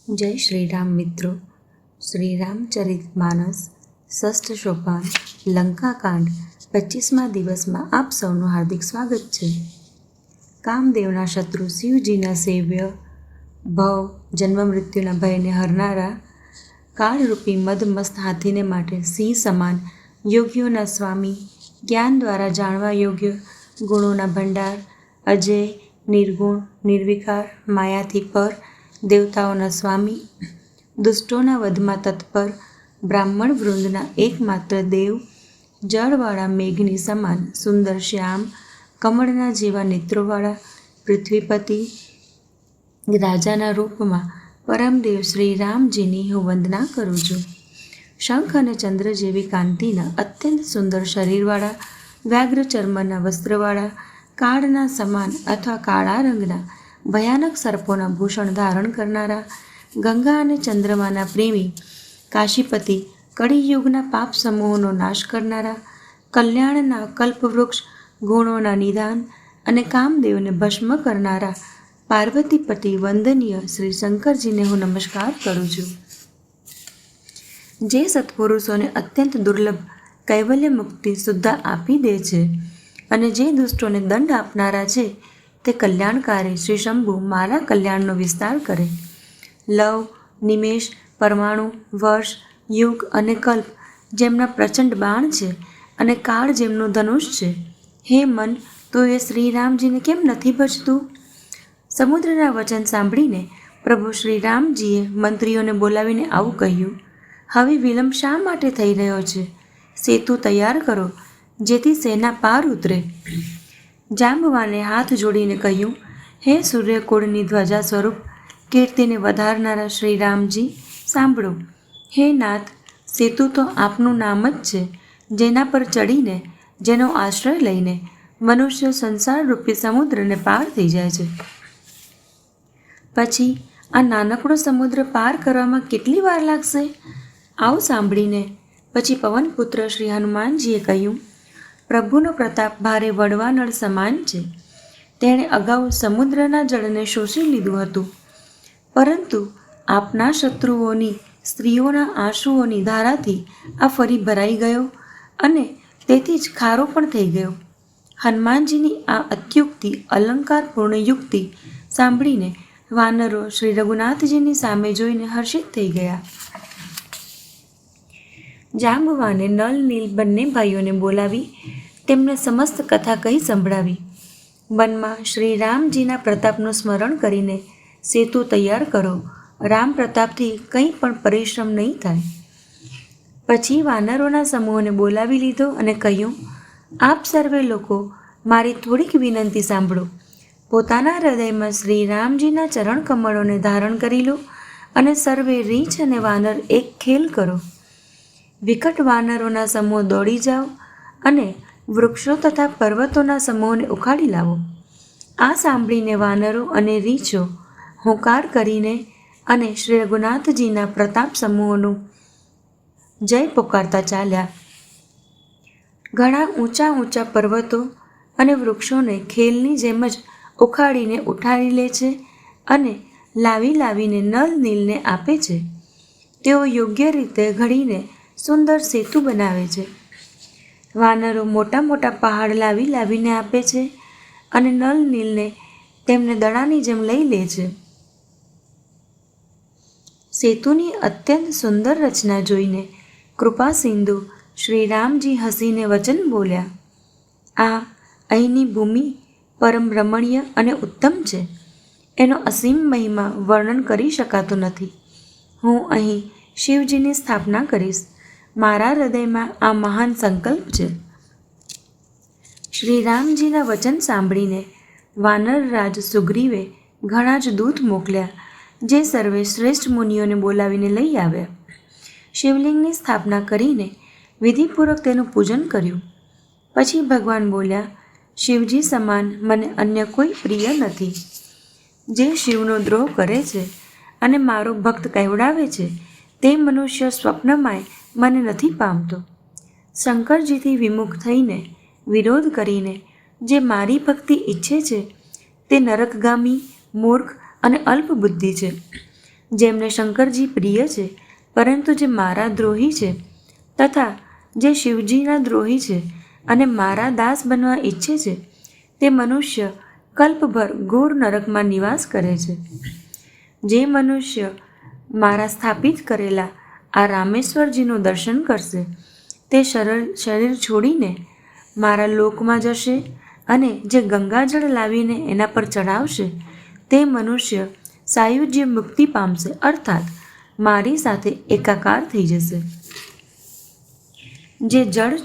જય શ્રી રામ મિત્રો. શ્રી રામચરિતમાનસ ષષ્ઠ સોપાન લંકાકાંડ 25મા દિવસમાં આપ સૌનું હાર્દિક સ્વાગત છે. કામદેવના શત્રુ શિવજીના સેવ્ય ભવ જન્મ મૃત્યુના ભયને હરનારા કાળરૂપી મદમસ્ત હાથીને માટે સિંહ સમાન યોગીઓના સ્વામી, જ્ઞાન દ્વારા જાણવા યોગ્ય ગુણોના ભંડાર, અજય, નિર્ગુણ, નિર્વિકાર, માયાથી પર, દેવતાઓના સ્વામી, દુષ્ટોના વધમાં તત્પર, બ્રાહ્મણ વૃંદના એકમાત્ર દેવ, જળવાળા મેઘની સમાન સુંદર શ્યામ, કમળના જેવા નેત્રોવાળા પૃથ્વીપતિ, રાજાના રૂપમાં પરમદેવ શ્રી રામજીની હું વંદના કરું છું. શંખ અને ચંદ્ર જેવી કાંતિના અત્યંત સુંદર શરીરવાળા, વ્યાઘ્ર ચર્મના વસ્ત્રવાળા, કાળના સમાન અથવા કાળા રંગના ભયાનક સર્પોના ભૂષણ ધારણ કરનારા, ગંગા અને ચંદ્રમાના પ્રેમી, કાશીપતિ, કળિયુગના પાપ સમૂહોનો નાશ કરનારા, કલ્યાણના કલ્પવૃક્ષ, ગુણોના નિદાન અને કામદેવને ભસ્મ કરનારા પાર્વતીપતિ વંદનીય શ્રી શંકરજીને હું નમસ્કાર કરું છું. જે સત્પુરુષોને અત્યંત દુર્લભ કૈવલ્ય મુક્તિ સુદ્ધા આપી દે છે અને જે દુષ્ટોને દંડ આપનારા છે, તે કલ્યાણકારી શ્રી શંભુ મારા કલ્યાણનો વિસ્તાર કરે. લવ, નિમેષ, પરમાણુ, વર્ષ, યુગ અને કલ્પ જેમના પ્રચંડ બાણ છે અને કાળ જેમનું ધનુષ છે, હે મન, તું એ શ્રીરામજીને કેમ નથી ભજતું? સમુદ્રના વચન સાંભળીને પ્રભુ શ્રી રામજીએ મંત્રીઓને બોલાવીને આવું કહ્યું: હવે વિલંબ શા માટે થઈ રહ્યો છે? સેતુ તૈયાર કરો, જેથી સેના પાર ઉતરે. જાંબવાને હાથ જોડીને કહ્યું: હે સૂર્યકુળની ધ્વજા સ્વરૂપ કીર્તિને વધારનારા શ્રી રામજી, સાંભળો. હે નાથ, સેતુ તો આપનું નામ જ છે, જેના પર ચડીને, જેનો આશ્રય લઈને મનુષ્ય સંસારરૂપી સમુદ્રને પાર થઈ જાય છે. પછી આ નાનકડો સમુદ્ર પાર કરવામાં કેટલી વાર લાગશે? આવું સાંભળીને પછી પવનપુત્ર શ્રી હનુમાનજીએ કહ્યું: પ્રભુનો પ્રતાપ ભારે વડવાનળ સમાન છે. તેણે અગાઉ સમુદ્રના જળને શોષી લીધું હતું, પરંતુ આપના શત્રુઓની સ્ત્રીઓના આંસુઓની ધારાથી આ ફરી ભરાઈ ગયો અને તેથી જ ખારો પણ થઈ ગયો. હનુમાનજીની આ અત્યુક્તિ અલંકારપૂર્ણ યુક્તિ સાંભળીને વાનરો શ્રી રઘુનાથજીની સામે જોઈને હર્ષિત થઈ ગયા. જાંબવાને નળ નીલ બંને ભાઈઓને બોલાવી તેમને સમસ્ત કથા કહી સંભળાવી. વનમાં શ્રી રામજીના પ્રતાપનું સ્મરણ કરીને સેતુ તૈયાર કરો. રામ પ્રતાપથી કંઈ પણ પરિશ્રમ નહીં થાય. પછી વાનરોના સમૂહને બોલાવી લીધો અને કહ્યું: આપ સર્વે લોકો મારી થોડીક વિનંતી સાંભળો. પોતાના હૃદયમાં શ્રી રામજીના ચરણ કમળોને ધારણ કરી લો અને સર્વે રીંછ અને વાનર એક ખેલ કરો. વિકટ વાનરોના સમૂહ દોડી જાઓ અને વૃક્ષો તથા પર્વતોના સમૂહને ઉખાડી લાવો. આ સાંભળીને વાનરો અને રીંછો હુંકાર કરીને અને શ્રી રઘુનાથજીના પ્રતાપ સમૂહોનું જય પુકારતા ચાલ્યા. ઘણા ઊંચા ઊંચા પર્વતો અને વૃક્ષોને ખેલની જેમ જ ઉખાડીને ઉઠાડી લે છે અને લાવીને નલ નીલને આપે છે. તેઓ યોગ્ય રીતે ઘડીને સુંદર સેતુ બનાવે છે. વાનરો મોટા મોટા પહાડ લાવીને આપે છે અને નલ નીલને તેમને દડાની જેમ લઈ લે છે. સેતુની અત્યંત સુંદર રચના જોઈને કૃપા સિંધુ શ્રી રામજી હસીને વચન બોલ્યા: આ અહીંની ભૂમિ પરમ રમણીય અને ઉત્તમ છે. એનો અસીમ મહિમા વર્ણન કરી શકાતો નથી. હું અહીં શિવજીની સ્થાપના કરીશ. મારા હૃદયમાં આ મહાન સંકલ્પ છે. શ્રી રામજીના વચન સાંભળીને વાનરરાજ સુગ્રીવે ઘણા જ દૂત મોકલ્યા, જે સર્વે શ્રેષ્ઠ મુનિઓને બોલાવીને લઈ આવ્યા. શિવલિંગની સ્થાપના કરીને વિધિપૂર્વક તેનું પૂજન કર્યું. પછી ભગવાન બોલ્યા: શિવજી સમાન મને અન્ય કોઈ પ્રિય નથી. જે શિવનો દ્રોહ કરે છે અને મારો ભક્ત કહેવડાવે છે, તે મનુષ્ય સ્વપ્નમાંય મને નથી પામતો. શંકરજીથી વિમુખ થઈને, વિરોધ કરીને જે મારી ભક્તિ ઈચ્છે છે, તે નરકગામી, મૂર્ખ અને અલ્પ બુદ્ધિ છે. જેમને શંકરજી પ્રિય છે, પરંતુ જે મારા દ્રોહી છે તથા જે શિવજીના દ્રોહી છે અને મારા દાસ બનવા ઈચ્છે છે, તે મનુષ્ય કલ્પભર ઘોર નરકમાં નિવાસ કરે છે. જે મનુષ્ય મારા સ્થાપિત કરેલા આ રામેશ્વરજીનું દર્શન કરશે, તે શરીર છોડીને મારા લોકમાં જશે અને જે ગંગાજળ લાવીને એના પર ચડાવશે, તે મનુષ્ય સાયુજ્ય મુક્તિ પામશે, અર્થાત મારી સાથે એકાકાર થઈ જશે. જે છળ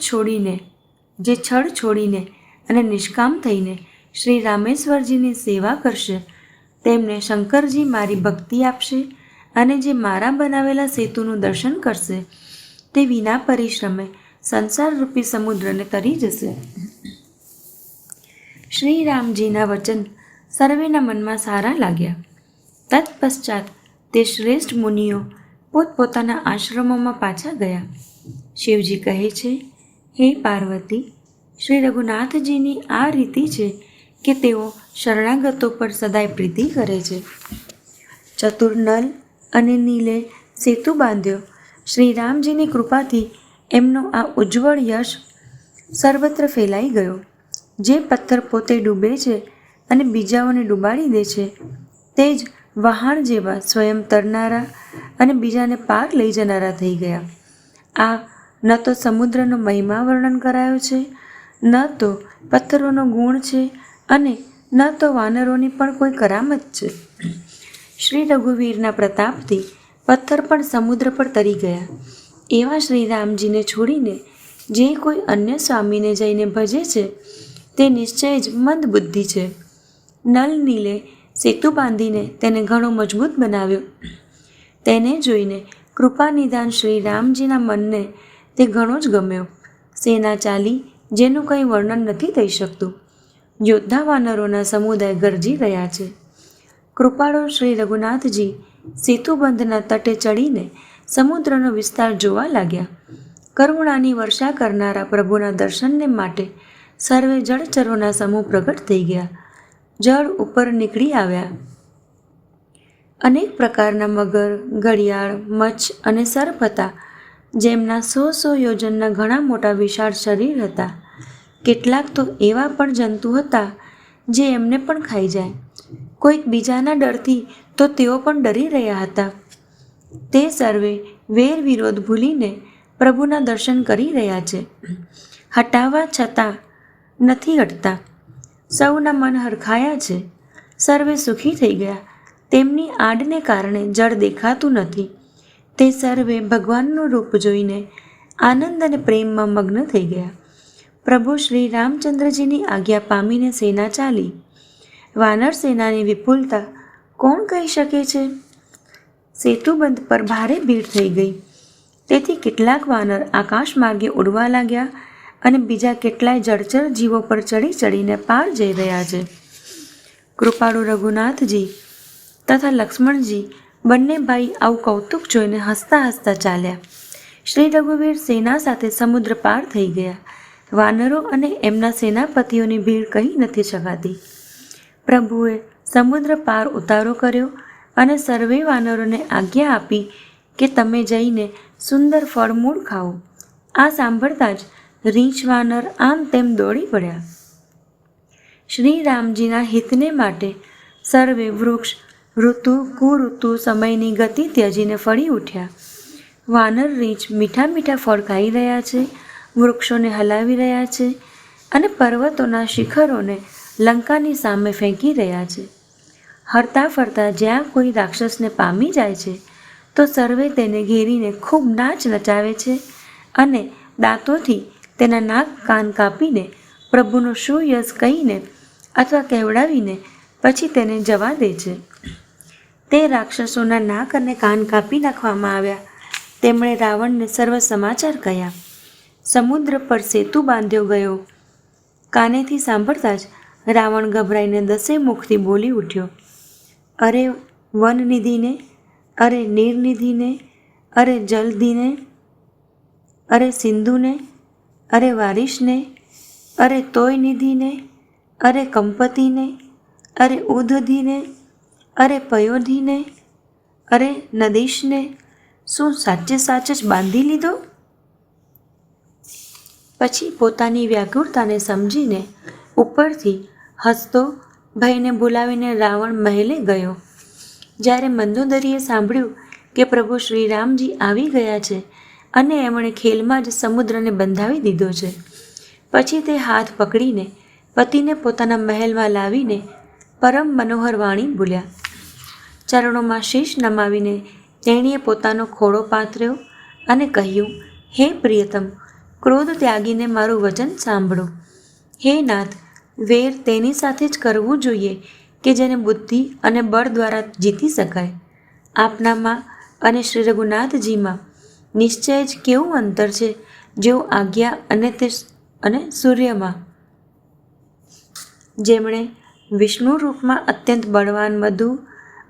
છોડીને અને નિષ્કામ થઈને શ્રી રામેશ્વરજીની સેવા કરશે, તેમને શંકરજી મારી ભક્તિ આપશે અને જે મારા બનાવેલા સેતુનું દર્શન કરશે, તે વિના પરિશ્રમે સંસારરૂપી સમુદ્રને તરી જશે. શ્રી રામજીના વચન સર્વેના મનમાં સારા લાગ્યા. તત્પશ્ચાત તે શ્રેષ્ઠ મુનિઓ પોતપોતાના આશ્રમોમાં પાછા ગયા. શિવજી કહે છે, હે પાર્વતી, શ્રી રઘુનાથજીની આ રીતિ છે કે તેઓ શરણાગતો પર સદાય પ્રીતિ કરે છે. ચતુર નલ અને નીલે સેતુ બાંધ્યો. શ્રી રામજીની કૃપાથી એમનો આ ઉજ્જવળ યશ સર્વત્ર ફેલાઈ ગયો. જે પથ્થર પોતે ડૂબે છે અને બીજાઓને ડૂબાડી દે છે, તે જ વહાણ જેવા સ્વયં તરનારા અને બીજાને પાર લઈ જનારા થઈ ગયા. આ ન તો સમુદ્રનો મહિમા વર્ણન કરાયો છે, ન તો પથ્થરોનો ગુણ છે અને ન તો વાનરોની પણ કોઈ કરામત છે. શ્રી રઘુવીરના પ્રતાપથી પથ્થર પણ સમુદ્ર પર તરી ગયા. એવા શ્રી રામજીને છોડીને જે કોઈ અન્ય સ્વામીને જઈને ભજે છે, તે નિશ્ચય જ મંદ બુદ્ધિ છે. નલ નીલે સેતુ બાંધીને તેને ઘણો મજબૂત બનાવ્યો. તેને જોઈને કૃપાનિધાન શ્રી રામજીના મનને તે ઘણો જ ગમ્યો. સેના ચાલી જેનું કંઈ વર્ણન નથી થઈ શકતું. યોદ્ધા વાનરોના સમુદાય ગરજી રહ્યા છે. કૃપાળુ શ્રી રઘુનાથજી સેતુબંધના તટે ચડીને સમુદ્રનો વિસ્તાર જોવા લાગ્યા. કરુણાની વર્ષા કરનારા પ્રભુના દર્શનને માટે સર્વે જળચરોના સમૂહ પ્રગટ થઈ ગયા. જળ ઉપર નીકળી આવ્યા. અનેક પ્રકારના મગર, ઘડિયાળ, મચ્છ અને સર્પ હતા, જેમના 100 યોજનના ઘણા મોટા વિશાળ શરીર હતા. કેટલાક તો એવા પણ જંતુ હતા જે એમને પણ ખાઈ જાય. કોઈક બીજાના ડરથી તો તેઓ પણ ડરી રહ્યા હતા. તે સર્વે વેર વિરોધ ભૂલીને પ્રભુના દર્શન કરી રહ્યા છે. હટાવવા છતાં નથી હટતા. સૌના મન હરખાયા છે. સર્વે સુખી થઈ ગયા. તેમની આડને કારણે જળ દેખાતું નથી. તે સર્વે ભગવાનનું રૂપ જોઈને આનંદ અને પ્રેમમાં મગ્ન થઈ ગયા. પ્રભુ શ્રી રામચંદ્રજીની આજ્ઞા પામીને સેના ચાલી. વાનર સેનાની વિપુલતા કોણ કહી શકે છે? સેતુબંધ પર ભારે ભીડ થઈ ગઈ. તેથી કેટલાક વાનર આકાશ માર્ગે ઉડવા લાગ્યા અને બીજા કેટલાય જળચર જીવો પર ચડી ચડીને પાર જઈ રહ્યા છે. કૃપાળુ રઘુનાથજી તથા લક્ષ્મણજી બંને ભાઈ આવું કૌતુક જોઈને હસતા હસતા ચાલ્યા. શ્રી રઘુવીર સેના સાથે સમુદ્ર પાર થઈ ગયા. વાનરો અને એમના સેનાપતિઓની ભીડ કહી નથી શકાતી. પ્રભુએ સમુદ્ર પાર ઉતારો કર્યો અને સર્વે વાનરોને આજ્ઞા આપી કે તમે જઈને સુંદર ફળમૂળ ખાઓ. આ સાંભળતા જ રીંછ વાનર આમ તેમ દોડી પડ્યા. શ્રી રામજીના હિતને માટે સર્વે વૃક્ષ ઋતુ કુઋતુ સમયની ગતિ ત્યજીને ફળી ઉઠ્યા. વાનર રીંછ મીઠા મીઠા ફળ ખાઈ રહ્યા છે, વૃક્ષોને હલાવી રહ્યા છે અને પર્વતોના શિખરોને લંકાની સામે ફેંકી રહ્યા છે. હરતા ફરતા જ્યાં કોઈ રાક્ષસને પામી જાય છે, તો સર્વે તેને ઘેરીને ખૂબ નાચ નચાવે છે અને દાંતોથી તેના નાક કાન કાપીને પ્રભુનો સુયશ કહીને અથવા કહેવડાવીને પછી તેને જવા દે છે. તે રાક્ષસોના નાક અને કાન કાપી નાખવામાં આવ્યા. તેમણે રાવણને સર્વ સમાચાર કહ્યા. સમુદ્ર પર સેતુ બાંધ્યો ગયો. કાનેથી સાંભળતા જ રાવણ ગભરાઈને 10 મુખથી બોલી ઉઠ્યો, અરે વનનિધિને, અરે નીરનિધિને, અરે જલધિને, અરે સિંધુને, અરે વારિશને, અરે તોય નિધિને, અરે કંપતિને, અરે ઉદધિને, અરે પયોધિને, અરે નદીશને શું સાચે સાચ જ બાંધી લીધો? પછી પોતાની વ્યાકુળતાને સમજીને ઉપરથી હસતો ભયને બોલાવીને રાવણ મહેલે ગયો. જ્યારે મંદોદરીએ સાંભળ્યું કે પ્રભુ શ્રીરામજી આવી ગયા છે અને એમણે ખેલમાં જ સમુદ્રને બંધાવી દીધો છે, પછી તે હાથ પકડીને પતિને પોતાના મહેલમાં લાવીને પરમ મનોહર વાણી બોલ્યા. ચરણોમાં શીશ નમાવીને તેણીએ પોતાનો ખોળો પાથર્યો અને કહ્યું, હે પ્રિયતમ, ક્રોધ ત્યાગીને મારું વચન સાંભળો. હે નાથ, વેર તેની સાથે જ કરવું જોઈએ કે જેને બુદ્ધિ અને બળ દ્વારા જીતી શકાય. આપનામાં અને શ્રી રઘુનાથજીમાં નિશ્ચય જ કેવું અંતર છે, જેવું આજ્ઞા અને સૂર્યમાં. જેમણે વિષ્ણુ રૂપમાં અત્યંત બળવાન મધુ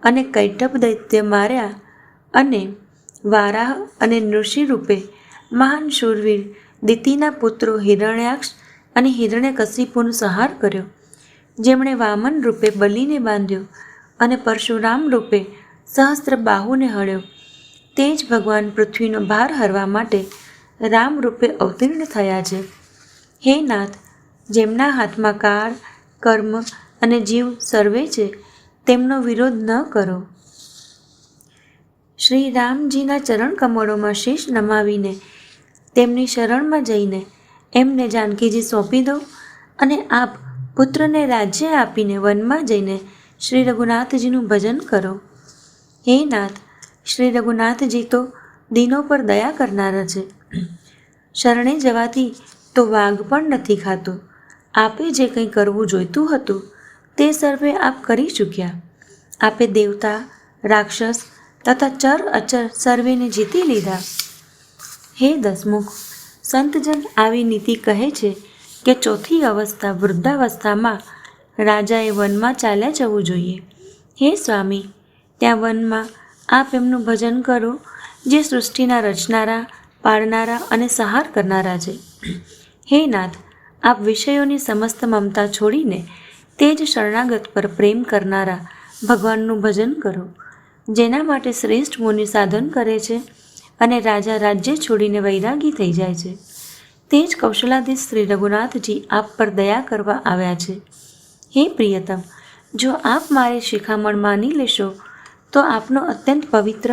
અને કૈટભ દૈત્ય માર્યા અને વારાહ અને નૃષિ રૂપે મહાન શૂરવીર દિતિના પુત્રો હિરણ્યાક્ષ અને હિરણ્યકશિપુનો સંહાર કર્યો. જેમણે વામન રૂપે બલિને બાંધ્યો અને પરશુરામ રૂપે સહસ્ત્ર બાહુને હળ્યો, તે જ ભગવાન પૃથ્વીનો ભાર હરવા માટે રામ રૂપે અવતીર્ણ થયા છે. હે નાથ, જેમના હાથમાં કાળ, કર્મ અને જીવ સર્વે છે, તેમનો વિરોધ ન કરો. શ્રી રામજીના ચરણ કમળોમાં શીશ નમાવીને તેમની શરણમાં જઈને એમને જાનકીજી સોંપી દો અને આપ પુત્રને રાજ્ય આપીને વનમાં જઈને શ્રી રઘુનાથજીનું ભજન કરો. હે નાથ, શ્રી રઘુનાથજી તો દીનો પર દયા કરનારા છે. શરણે જવાથી તો વાઘ પણ નથી ખાતો. આપે જે કંઈ કરવું જોઈતું હતું તે સર્વે આપ કરી ચૂક્યા. આપે દેવતા, રાક્ષસ તથા ચર અચર સર્વેને જીતી લીધા. હે દસમુખ, સંતજન આવી નીતિ કહે છે કે ચોથી અવસ્થા વૃદ્ધાવસ્થામાં રાજાએ વનમાં ચાલ્યા જવું જોઈએ. હે સ્વામી, ત્યાં વનમાં આપ એમનું ભજન કરો જે સૃષ્ટિના રચનારા, પાળનારા અને સંહાર કરનારા છે. હે નાથ, આપ વિષયોની સમસ્ત મમતા છોડીને તે જ શરણાગત પર પ્રેમ કરનારા ભગવાનનું ભજન કરો, જેના માટે શ્રેષ્ઠ મુનિ સાધન કરે છે અને રાજા રાજ્ય છોડીને વૈરાગી થઈ જાય છે. તે જ કૌશલાધીશ શ્રી રઘુનાથજી આપ પર દયા કરવા આવ્યા છે. હે પ્રિયતમ, જો આપ મારી શિખામણ માની લેશો તો આપનો અત્યંત પવિત્ર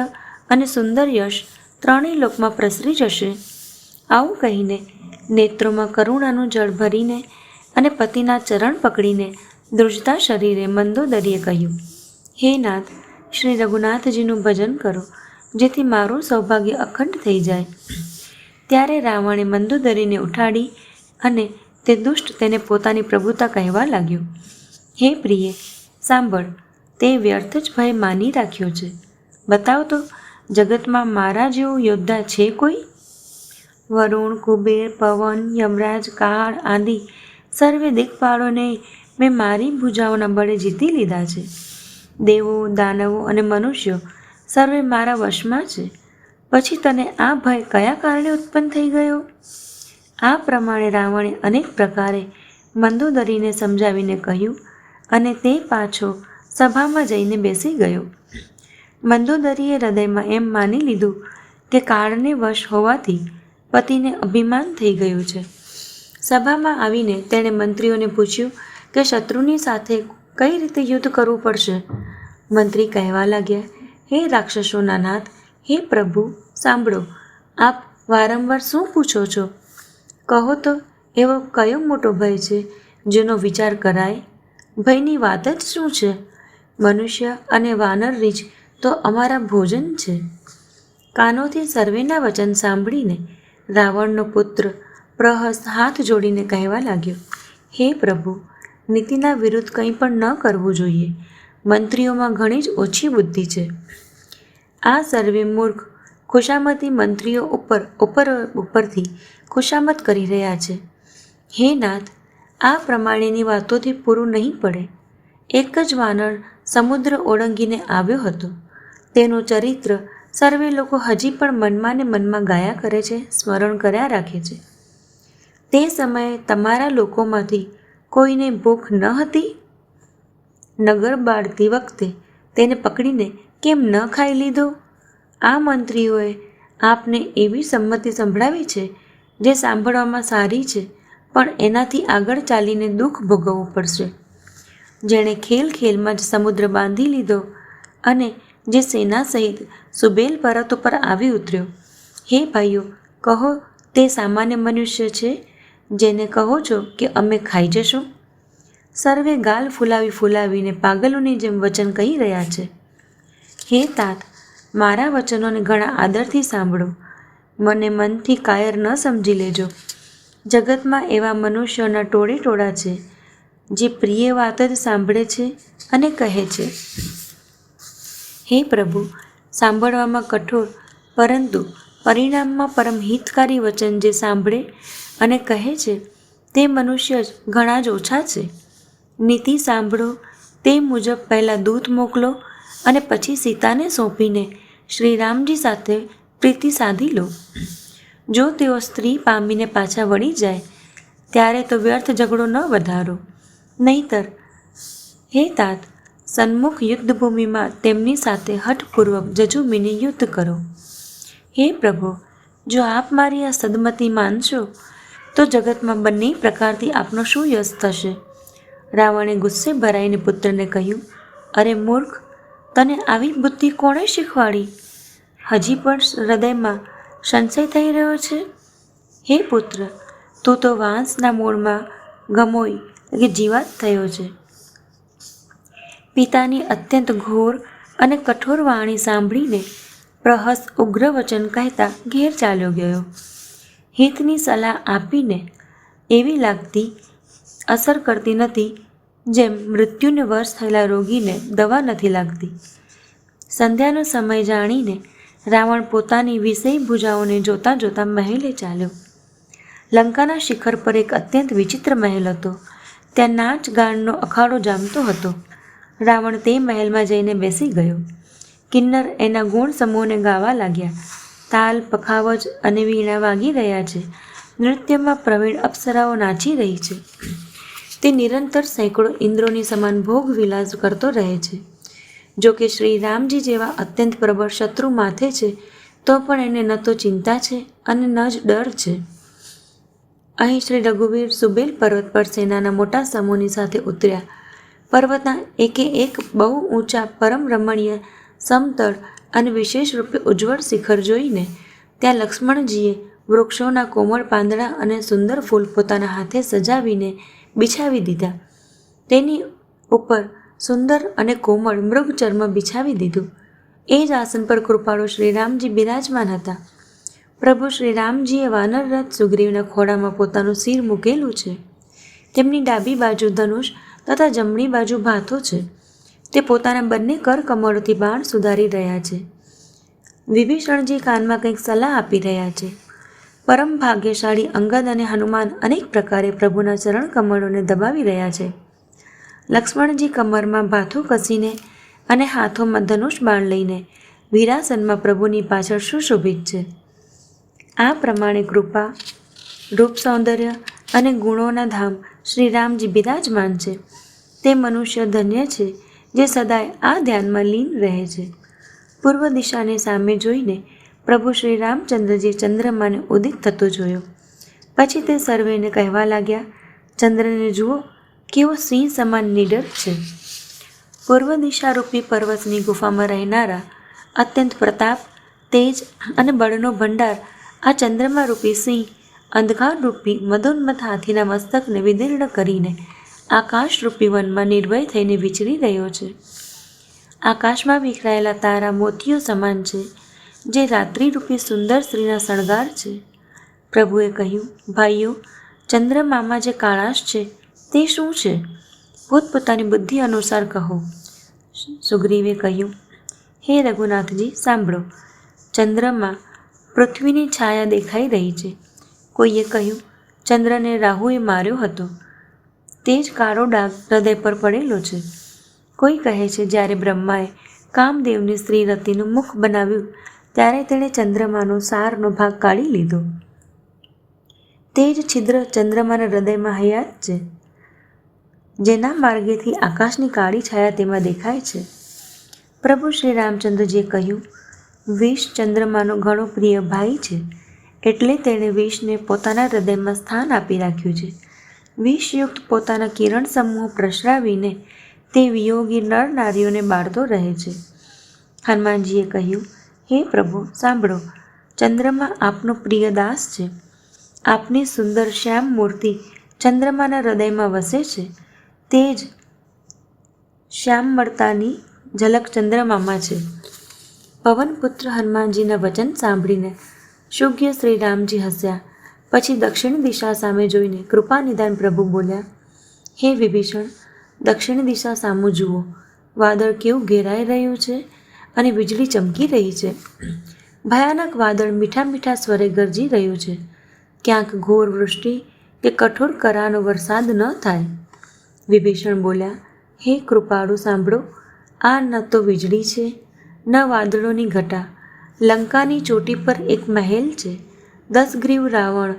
અને સુંદર યશ ત્રણેય લોકમાં પ્રસરી જશે. આવું કહીને નેત્રોમાં કરુણાનું જળ ભરીને અને પતિના ચરણ પકડીને ધ્રુજતા શરીરે મંદોદરીએ કહ્યું, હે નાથ, શ્રી રઘુનાથજીનું ભજન કરો જેથી મારું સૌભાગ્ય અખંડ થઈ જાય. ત્યારે રાવણે મંદોદરીને ઉઠાડી અને તે દુષ્ટ તેને પોતાની પ્રભુતા કહેવા લાગ્યો. હે પ્રિય, સાંભળ, તે વ્યર્થ જ ભય માની રાખ્યો છે. બતાવ તો, જગતમાં મારા જેવો યોદ્ધા છે કોઈ? વરુણ, કુબેર, પવન, યમરાજ, કાળ આદિ સર્વે દિક્પાલોને મેં મારી ભુજાઓના બળે જીતી લીધા છે. દેવો, દાનવો અને મનુષ્યો સર્વે મારા વશમાં છે. પછી તને આ ભય કયા કારણે ઉત્પન્ન થઈ ગયો? આ પ્રમાણે રાવણે અનેક પ્રકારે મંદોદરીને સમજાવીને કહ્યું અને તે પાછો સભામાં જઈને બેસી ગયો. મંદોદરીએ હૃદયમાં એમ માની લીધું કે કાળને વશ હોવાથી પતિને અભિમાન થઈ ગયું છે. સભામાં આવીને તેણે મંત્રીઓને પૂછ્યું કે શત્રુની સાથે કઈ રીતે યુદ્ધ કરવું પડશે. મંત્રી કહેવા લાગ્યા, હે રાક્ષસોના નાથ, હે પ્રભુ, સાંભળો, આપ વારંવાર શું પૂછો છો? કહો તો, એવો કયો મોટો ભય છે જેનો વિચાર કરાય? ભયની વાત જ શું છે? મનુષ્ય અને વાનર રીછ તો અમારા ભોજન છે. કાનોથી સર્વેના વચન સાંભળીને રાવણનો પુત્ર પ્રહસ્ત હાથ જોડીને કહેવા લાગ્યો, હે પ્રભુ, નીતિના વિરુદ્ધ કંઈ પણ ન કરવું જોઈએ. મંત્રીઓમાં ઘણી જ ઓછી બુદ્ધિ છે. આ સર્વે મૂર્ખ ખુશામતી મંત્રીઓ ઉપરથી ખુશામત કરી રહ્યા છે. હે નાથ, આ પ્રમાણેની વાતોથી પૂરું નહીં પડે. એક જ વાનર સમુદ્ર ઓળંગીને આવ્યો હતો. તેનું ચરિત્ર સર્વે લોકો હજી પણ મનમાં ને મનમાં ગાયા કરે છે, સ્મરણ કર્યા રાખે છે. તે સમયે તમારા લોકોમાંથી કોઈને ભૂખ ન હતી? નગર બાળતી વખતે તેને પકડીને કેમ ન ખાઈ લીધો? આ મંત્રીઓએ આપને એવી સંમતિ સંભળાવી છે જે સાંભળવામાં સારી છે, પણ એનાથી આગળ ચાલીને દુઃખ ભોગવવું પડશે. જેણે ખેલ ખેલમાં જ સમુદ્ર બાંધી લીધો અને જે સેના સહિત સુબેલ પર્વત ઉપર આવી ઉતર્યો. હે ભાઈઓ, કહો તે સામાન્ય મનુષ્ય છે જેને કહો છો કે અમે ખાઈ જશું? સર્વે ગાલ ફૂલાવીને પાગલોની જેમ વચન કહી રહ્યા છે. હે તાત, મારા વચનોને ઘણા આદરથી સાંભળો. મને મનથી કાયર ન સમજી લેજો. જગતમાં એવા મનુષ્યોના ટોળા છે જે પ્રિય વાત જ સાંભળે છે અને કહે છે, હે પ્રભુ, સાંભળવામાં કઠોર પરંતુ પરિણામમાં પરમ હિતકારી વચન જે સાંભળે અને કહે છે તે મનુષ્ય જ ઘણા જ ઓછા છે. નીતિ સાંભળો, તે મુજબ પહેલાં દૂત મોકલો અને પછી સીતાને સોંપીને શ્રીરામજી સાથે પ્રીતિ સાધી લો. જો તેઓ સ્ત્રી પામીને પાછા વળી જાય ત્યારે તો વ્યર્થ ઝઘડો ન વધારો. નહીંતર હે તાત, સન્મુખ યુદ્ધભૂમિમાં તેમની સાથે હઠપૂર્વક જજુમીને યુદ્ધ કરો. હે પ્રભુ, જો આપ મારી આ સદમતી માનશો તો જગતમાં બંને પ્રકારથી આપનો શું યશ થશે? રાવણે ગુસ્સે ભરાઈને પુત્રને કહ્યું, અરે મૂર્ખ, તને આવી બુદ્ધિ કોણે શીખવાડી? હજી પણ હૃદયમાં સંશય થઈ રહ્યો છે? હે પુત્ર, તું તો વાંસના મૂળમાં ગમોઈ કે જીવાત થયો છે. પિતાની અત્યંત ઘોર અને કઠોર વાણી સાંભળીને પ્રહસ ઉગ્ર વચન કહેતા ઘેર ચાલ્યો ગયો. હિતની સલાહ આપીને એવી લાગતી અસર કરતી નથી જેમ મૃત્યુને વર્ષ થયેલા રોગીને દવા નથી લાગતી. સંધ્યાનો સમય જાણીને રાવણ પોતાની વિષય ભુજાઓને જોતાં જોતાં મહેલે ચાલ્યો. લંકાના શિખર પર એક અત્યંત વિચિત્ર મહેલ હતો. ત્યાં નાચ ગાનનો અખાડો જામતો હતો. રાવણ તે મહેલમાં જઈને બેસી ગયો. કિન્નર એના ગુણ સમૂહને ગાવા લાગ્યા. તાલ, પખાવજ અને વીણા વાગી રહ્યા છે. નૃત્યમાં પ્રવીણ અપ્સરાઓ નાચી રહી છે. તે નિરંતર સેંકડો ઇન્દ્રોની સમાન ભોગ વિલાસ કરતો રહે છે. જો કે શ્રી રામજી જેવા અત્યંત પ્રબળ શત્રુ માથે છે તો પણ એને ન તો ચિંતા છે અને ન જ ડર છે. અહીં શ્રી રઘુવીર સુબેલ પર્વત પર સેનાના મોટા સમૂહની સાથે ઉતર્યા. પર્વતના એકે એક બહુ ઊંચા, પરમ રમણીય, સમતળ અને વિશેષ રૂપે ઉજ્જવળ શિખર જોઈને ત્યાં લક્ષ્મણજીએ વૃક્ષોના કોમળ પાંદડા અને સુંદર ફૂલ પોતાના હાથે સજાવીને બિછાવી દીધા. તેની ઉપર સુંદર અને કોમળ મૃગચર્મ બિછાવી દીધું. એ જ આસન પર કૃપાળુ શ્રીરામજી બિરાજમાન હતા. પ્રભુ શ્રીરામજીએ વાનરરથ સુગ્રીવના ખોળામાં પોતાનું શિર મૂકેલું છે. તેમની ડાબી બાજુ ધનુષ તથા જમણી બાજુ ભાથો છે. તે પોતાના બંને કર કમળોથી બાણ સુધારી રહ્યા છે. વિભીષણજી કાનમાં કંઈક સલાહ આપી રહ્યા છે. પરમ ભાગ્યશાળી અંગદ અને હનુમાન અનેક પ્રકારે પ્રભુના ચરણ કમળોને દબાવી રહ્યા છે. લક્ષ્મણજી કમરમાં ભાથું કસીને અને હાથોમાં ધનુષ બાણ લઈને વીરાસનમાં પ્રભુની પાછળ સુશોભિત છે. આ પ્રમાણે કૃપા, રૂપ, સૌંદર્ય અને ગુણોના ધામ શ્રીરામજી બિરાજમાન છે. તે મનુષ્ય ધન્ય છે જે સદાય આ ધ્યાનમાં લીન રહે છે. પૂર્વ દિશાને સામે જોઈને પ્રભુ શ્રી રામચંદ્રજી ચંદ્રમાને ઉદિત થતો જોયો. પછી તે સર્વેને કહેવા લાગ્યા, ચંદ્રને જુઓ, કેવો સિંહ સમાન નિડર છે. પૂર્વ દિશારૂપી પર્વતની ગુફામાં રહેનારા અત્યંત પ્રતાપ, તેજ અને બળનો ભંડાર આ ચંદ્રમારૂપી સિંહ અંધકારરૂપી મદોન્મથ હાથીના મસ્તકને વિદીર્ણ કરીને આકાશરૂપી વનમાં નિર્ભય થઈને વિચરી રહ્યો છે. આકાશમાં વિખરાયેલા તારા મોતીઓ સમાન છે, જે રાત્રિરૂપી સુંદર સ્ત્રીના શણગાર છે. પ્રભુએ કહ્યું, ભાઈઓ, ચંદ્રમામાં જે કાળાશ છે તે શું છે? પોતપોતાની બુદ્ધિ અનુસાર કહો. સુગ્રીવે કહ્યું, હે રઘુનાથજી, સાંભળો. ચંદ્રમાં પૃથ્વીની છાયા દેખાઈ રહી છે. કોઈએ કહ્યું, ચંદ્રને રાહુએ માર્યો હતો, તે જ કાળો ડાઘ હૃદય પર પડેલો છે. કોઈ કહે છે, જ્યારે બ્રહ્માએ કામદેવની સ્ત્રી રતિનું મુખ બનાવ્યું ત્યારે તેણે ચંદ્રમાનો સારનો ભાગ કાઢી લીધો. તે જ છિદ્ર ચંદ્રમાના હૃદયમાં હયાત છે, જેના માર્ગેથી આકાશની કાળી છાયા તેમાં દેખાય છે. પ્રભુ શ્રી રામચંદ્રજીએ કહ્યું, વિષ ચંદ્રમાનો ઘણો પ્રિય ભાઈ છે, એટલે તેણે વિષને પોતાના હૃદયમાં સ્થાન આપી રાખ્યું છે. વિષયુક્ત પોતાના કિરણ સમૂહ પ્રસરાવીને તે વિયોગી નર નારીઓને બાળતો રહે છે. હનુમાનજીએ કહ્યું, હે પ્રભુ, સાંભળો, ચંદ્રમા આપનો પ્રિય દાસ છે. આપની સુંદર શ્યામ મૂર્તિ ચંદ્રમાના હૃદયમાં વસે છે. તે જ શ્યામળતાની ઝલક ચંદ્રમામાં છે. પવનપુત્ર હનુમાનજીના વચન સાંભળીને શુગ્ય શ્રી રામજી હસ્યા. પછી દક્ષિણ દિશા સામે જોઈને કૃપાનિધાન પ્રભુ બોલ્યા, હે વિભીષણ, દક્ષિણ દિશા સામું જુઓ. વાદળ કેવું ઘેરાઈ રહ્યું છે અને વીજળી ચમકી રહી છે. ભયાનક વાદળ મીઠા મીઠા સ્વરે ગરજી રહ્યું છે. ક્યાંક ઘોર વૃષ્ટિ કે કઠોર કરાનો વરસાદ ન થાય. વિભીષણ બોલ્યા, હે કૃપાળુ, સાંભળો, આ ન તો વીજળી છે, ન વાદળોની ઘટા. લંકાની ચોટી પર એક મહેલ છે. 10 ગ્રીવ રાવણ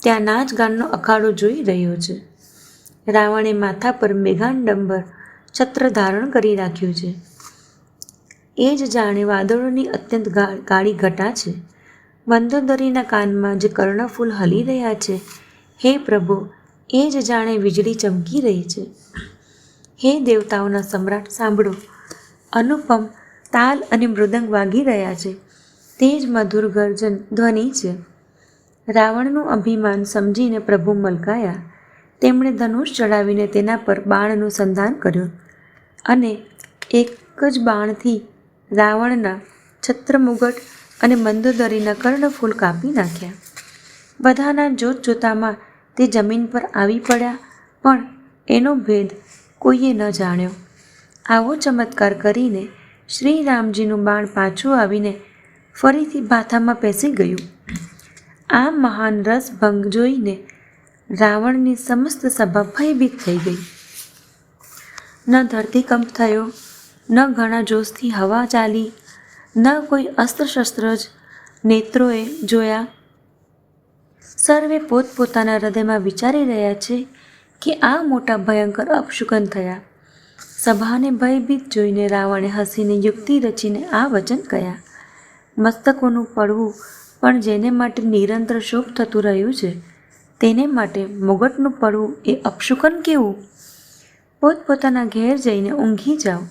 ત્યાં નાચગાનનો અખાડો જોઈ રહ્યો છે. રાવણે માથા પર મેઘાડંબર છત્ર ધારણ કરી રાખ્યું છે. એ જ જાણે વાદળોની અત્યંત કાળી ઘટા છે. મંદોદરીના કાનમાં જે કર્ણફૂલ હલી રહ્યા છે, હે પ્રભુ, એ જ જાણે વીજળી ચમકી રહી છે. હે દેવતાઓના સમ્રાટ, સાંભળો, અનુપમ તાલ અને મૃદંગ વાગી રહ્યા છે. તે જ મધુર ગર્જન ધ્વનિ છે. રાવણનું અભિમાન સમજીને પ્રભુ મલકાયા. તેમણે ધનુષ ચડાવીને તેના પર બાણનું સંધાન કર્યું અને એક જ બાણથી રાવણના છત્રમુગટ અને મંદોદરીના કર્ણફૂલ કાપી નાખ્યા. બધાના જોત જોતામાં તે જમીન પર આવી પડ્યા, પણ એનો ભેદ કોઈએ ન જાણ્યો. આવો ચમત્કાર કરીને શ્રી રામજીનું બાણ પાછું આવીને ફરીથી ભાથામાં પેસી ગયું. આ મહાન રસભંગ જોઈને રાવણની સમસ્ત સભા ભયભીત થઈ ગઈ. ન ધરતીકંપ થયો, ન ઘણા જોશથી હવા ચાલી, ન કોઈ અસ્ત્ર-શસ્ત્ર જ નેત્રોએ જોયા. સર્વે પોતપોતાના હૃદયમાં વિચારી રહ્યા છે કે આ મોટા ભયંકર અપશુકન થયા. સભાને ભયભીત જોઈને રાવણે હસીને યુક્તિ રચીને આ વચન કહ્યા, મસ્તકોનું પડવું પણ જેને માટે નિરંતર શોક થતું રહ્યું છે, તેને માટે મુગટનું પડવું એ અપશુકન કેવું? પોતપોતાના ઘેર જઈને ઊંઘી જાઓ.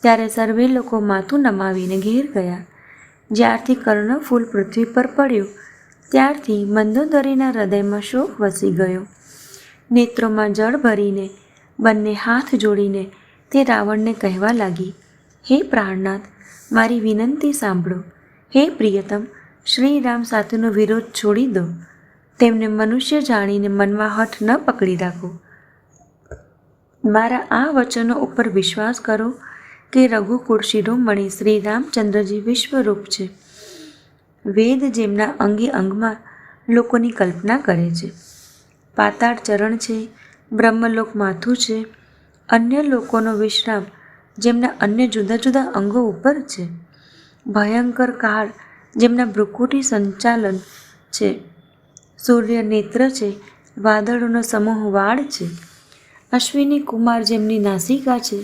ત્યારે સર્વે લોકો માથું નમાવીને ઘેર ગયા. જ્યારથી કર્ણફૂલ પૃથ્વી પર પડ્યું, ત્યારથી મંદોદરીના હૃદયમાં શોક વસી ગયો. નેત્રોમાં જળ ભરીને બંને હાથ જોડીને તે રાવણને કહેવા લાગી, હે પ્રાણનાથ, મારી વિનંતી સાંભળો. હે પ્રિયતમ, શ્રી રામ સાથેનો વિરોધ છોડી દો. તેમને મનુષ્ય જાણીને મનમાં હઠ ન પકડી રાખો. મારા આ વચનો ઉપર વિશ્વાસ કરો કે રઘુકુળ શિરોમણી શ્રી રામચંદ્રજી વિશ્વરૂપ છે. વેદ જેમના અંગે અંગમાં લોકોની કલ્પના કરે છે. પાતાળ ચરણ છે, બ્રહ્મલોક માથું છે, અન્ય લોકોનો વિશ્રામ જેમના અન્ય જુદા જુદા અંગો ઉપર છે. ભયંકર કાળ જેમના ભ્રુકુટી સંચાલન છે. સૂર્ય નેત્ર છે, વાદળોનો સમૂહ વાળ છે. અશ્વિની કુમાર જેમની નાસિકા છે.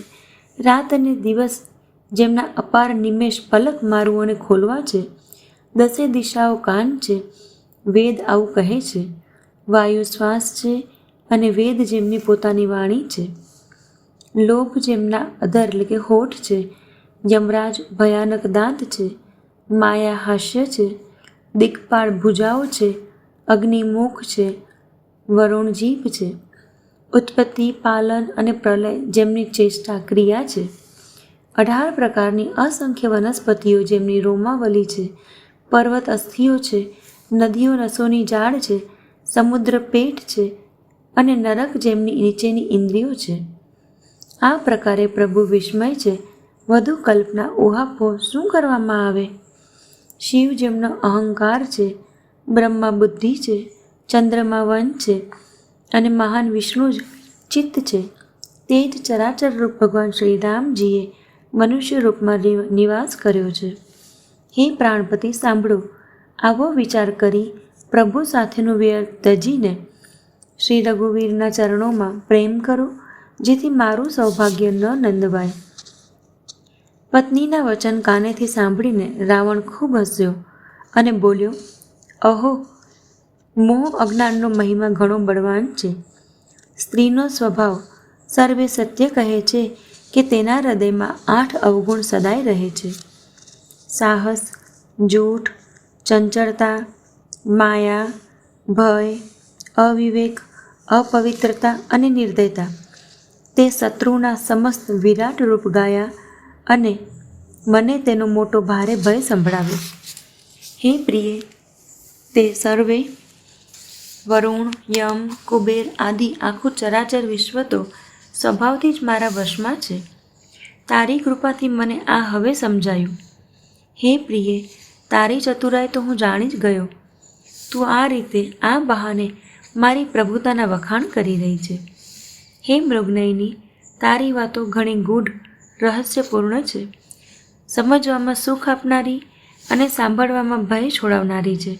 રાત અને દિવસ જેમના અપાર નિમેષ પલક મારવું અને ખોલવા છે. 10 દિશાઓ કાન છે. વેદ આવું કહે છે. વાયુ શ્વાસ છે અને વેદ જેમની પોતાની વાણી છે. લોભ જેમના અધર એટલે કે હોઠ છે. યમરાજ ભયાનક દાંત છે. માયા હાસ્ય છે. દિગ્પાળ ભુજાઓ છે. અગ્નિ મુખ છે. વરુણ જીભ છે. ઉત્પત્તિ, પાલન અને પ્રલય જેમની ચેષ્ટા ક્રિયા છે. 18 પ્રકારની અસંખ્ય વનસ્પતિઓ જેમની રોમાવલી છે. પર્વત અસ્થિઓ છે. નદીઓ રસોની જાળ છે. સમુદ્ર પેટ છે અને નરક જેમની નીચેની ઇન્દ્રિયો છે. આ પ્રકારે પ્રભુ વિસ્મય છે. વધુ કલ્પના ઊહાપોહ શું કરવામાં આવે? શિવ જેમનો અહંકાર છે. બ્રહ્મા બુદ્ધિ છે. ચંદ્રમા વન છે અને મહાન વિષ્ણુ જ ચિત્ત છે. તે જ ચરાચર રૂપ ભગવાન શ્રી રામજીએ મનુષ્ય રૂપમાં નિવાસ કર્યો છે. હે પ્રાણપતિ, સાંભળો, આવો વિચાર કરી પ્રભુ સાથેનું વેર ત્યજીને શ્રી રઘુવીરના ચરણોમાં પ્રેમ કરો, જેથી મારું સૌભાગ્ય ન નંદવાય. પત્નીના વચન કાનેથી સાંભળીને રાવણ ખૂબ હસ્યો અને બોલ્યો, અહો, મોહ અજ્ઞાનનો મહિમા ઘણો બળવાન છે. સ્ત્રીનો સ્વભાવ સર્વે સત્ય કહે છે કે તેના હૃદયમાં 8 અવગુણ સદાય રહે છે: સાહસ, જૂઠ, ચંચળતા, માયા, ભય, અવિવેક, અપવિત્રતા અને નિર્દયતા. તે શત્રુના સમસ્ત વિરાટ રૂપ ગાયા અને મને તેનો મોટો ભારે ભય સંભળાવ્યો. હે પ્રિય, તે સર્વે વરુણ, યમ, કુબેર આદિ આખું ચરાચર વિશ્વ તો સ્વભાવથી જ મારા વશમાં છે. તારી કૃપાથી મને આ હવે સમજાયું. હે પ્રિય, તારી ચતુરાઈ તો હું જાણી જ ગયો. તું આ રીતે આ બહાને મારી પ્રભુતાના વખાણ કરી રહી છે. હે મૃગનયની, તારી વાતો ઘણી ગૂઢ રહસ્યપૂર્ણ છે, સમજવામાં સુખ આપનારી અને સાંભળવામાં ભય છોડાવનારી છે.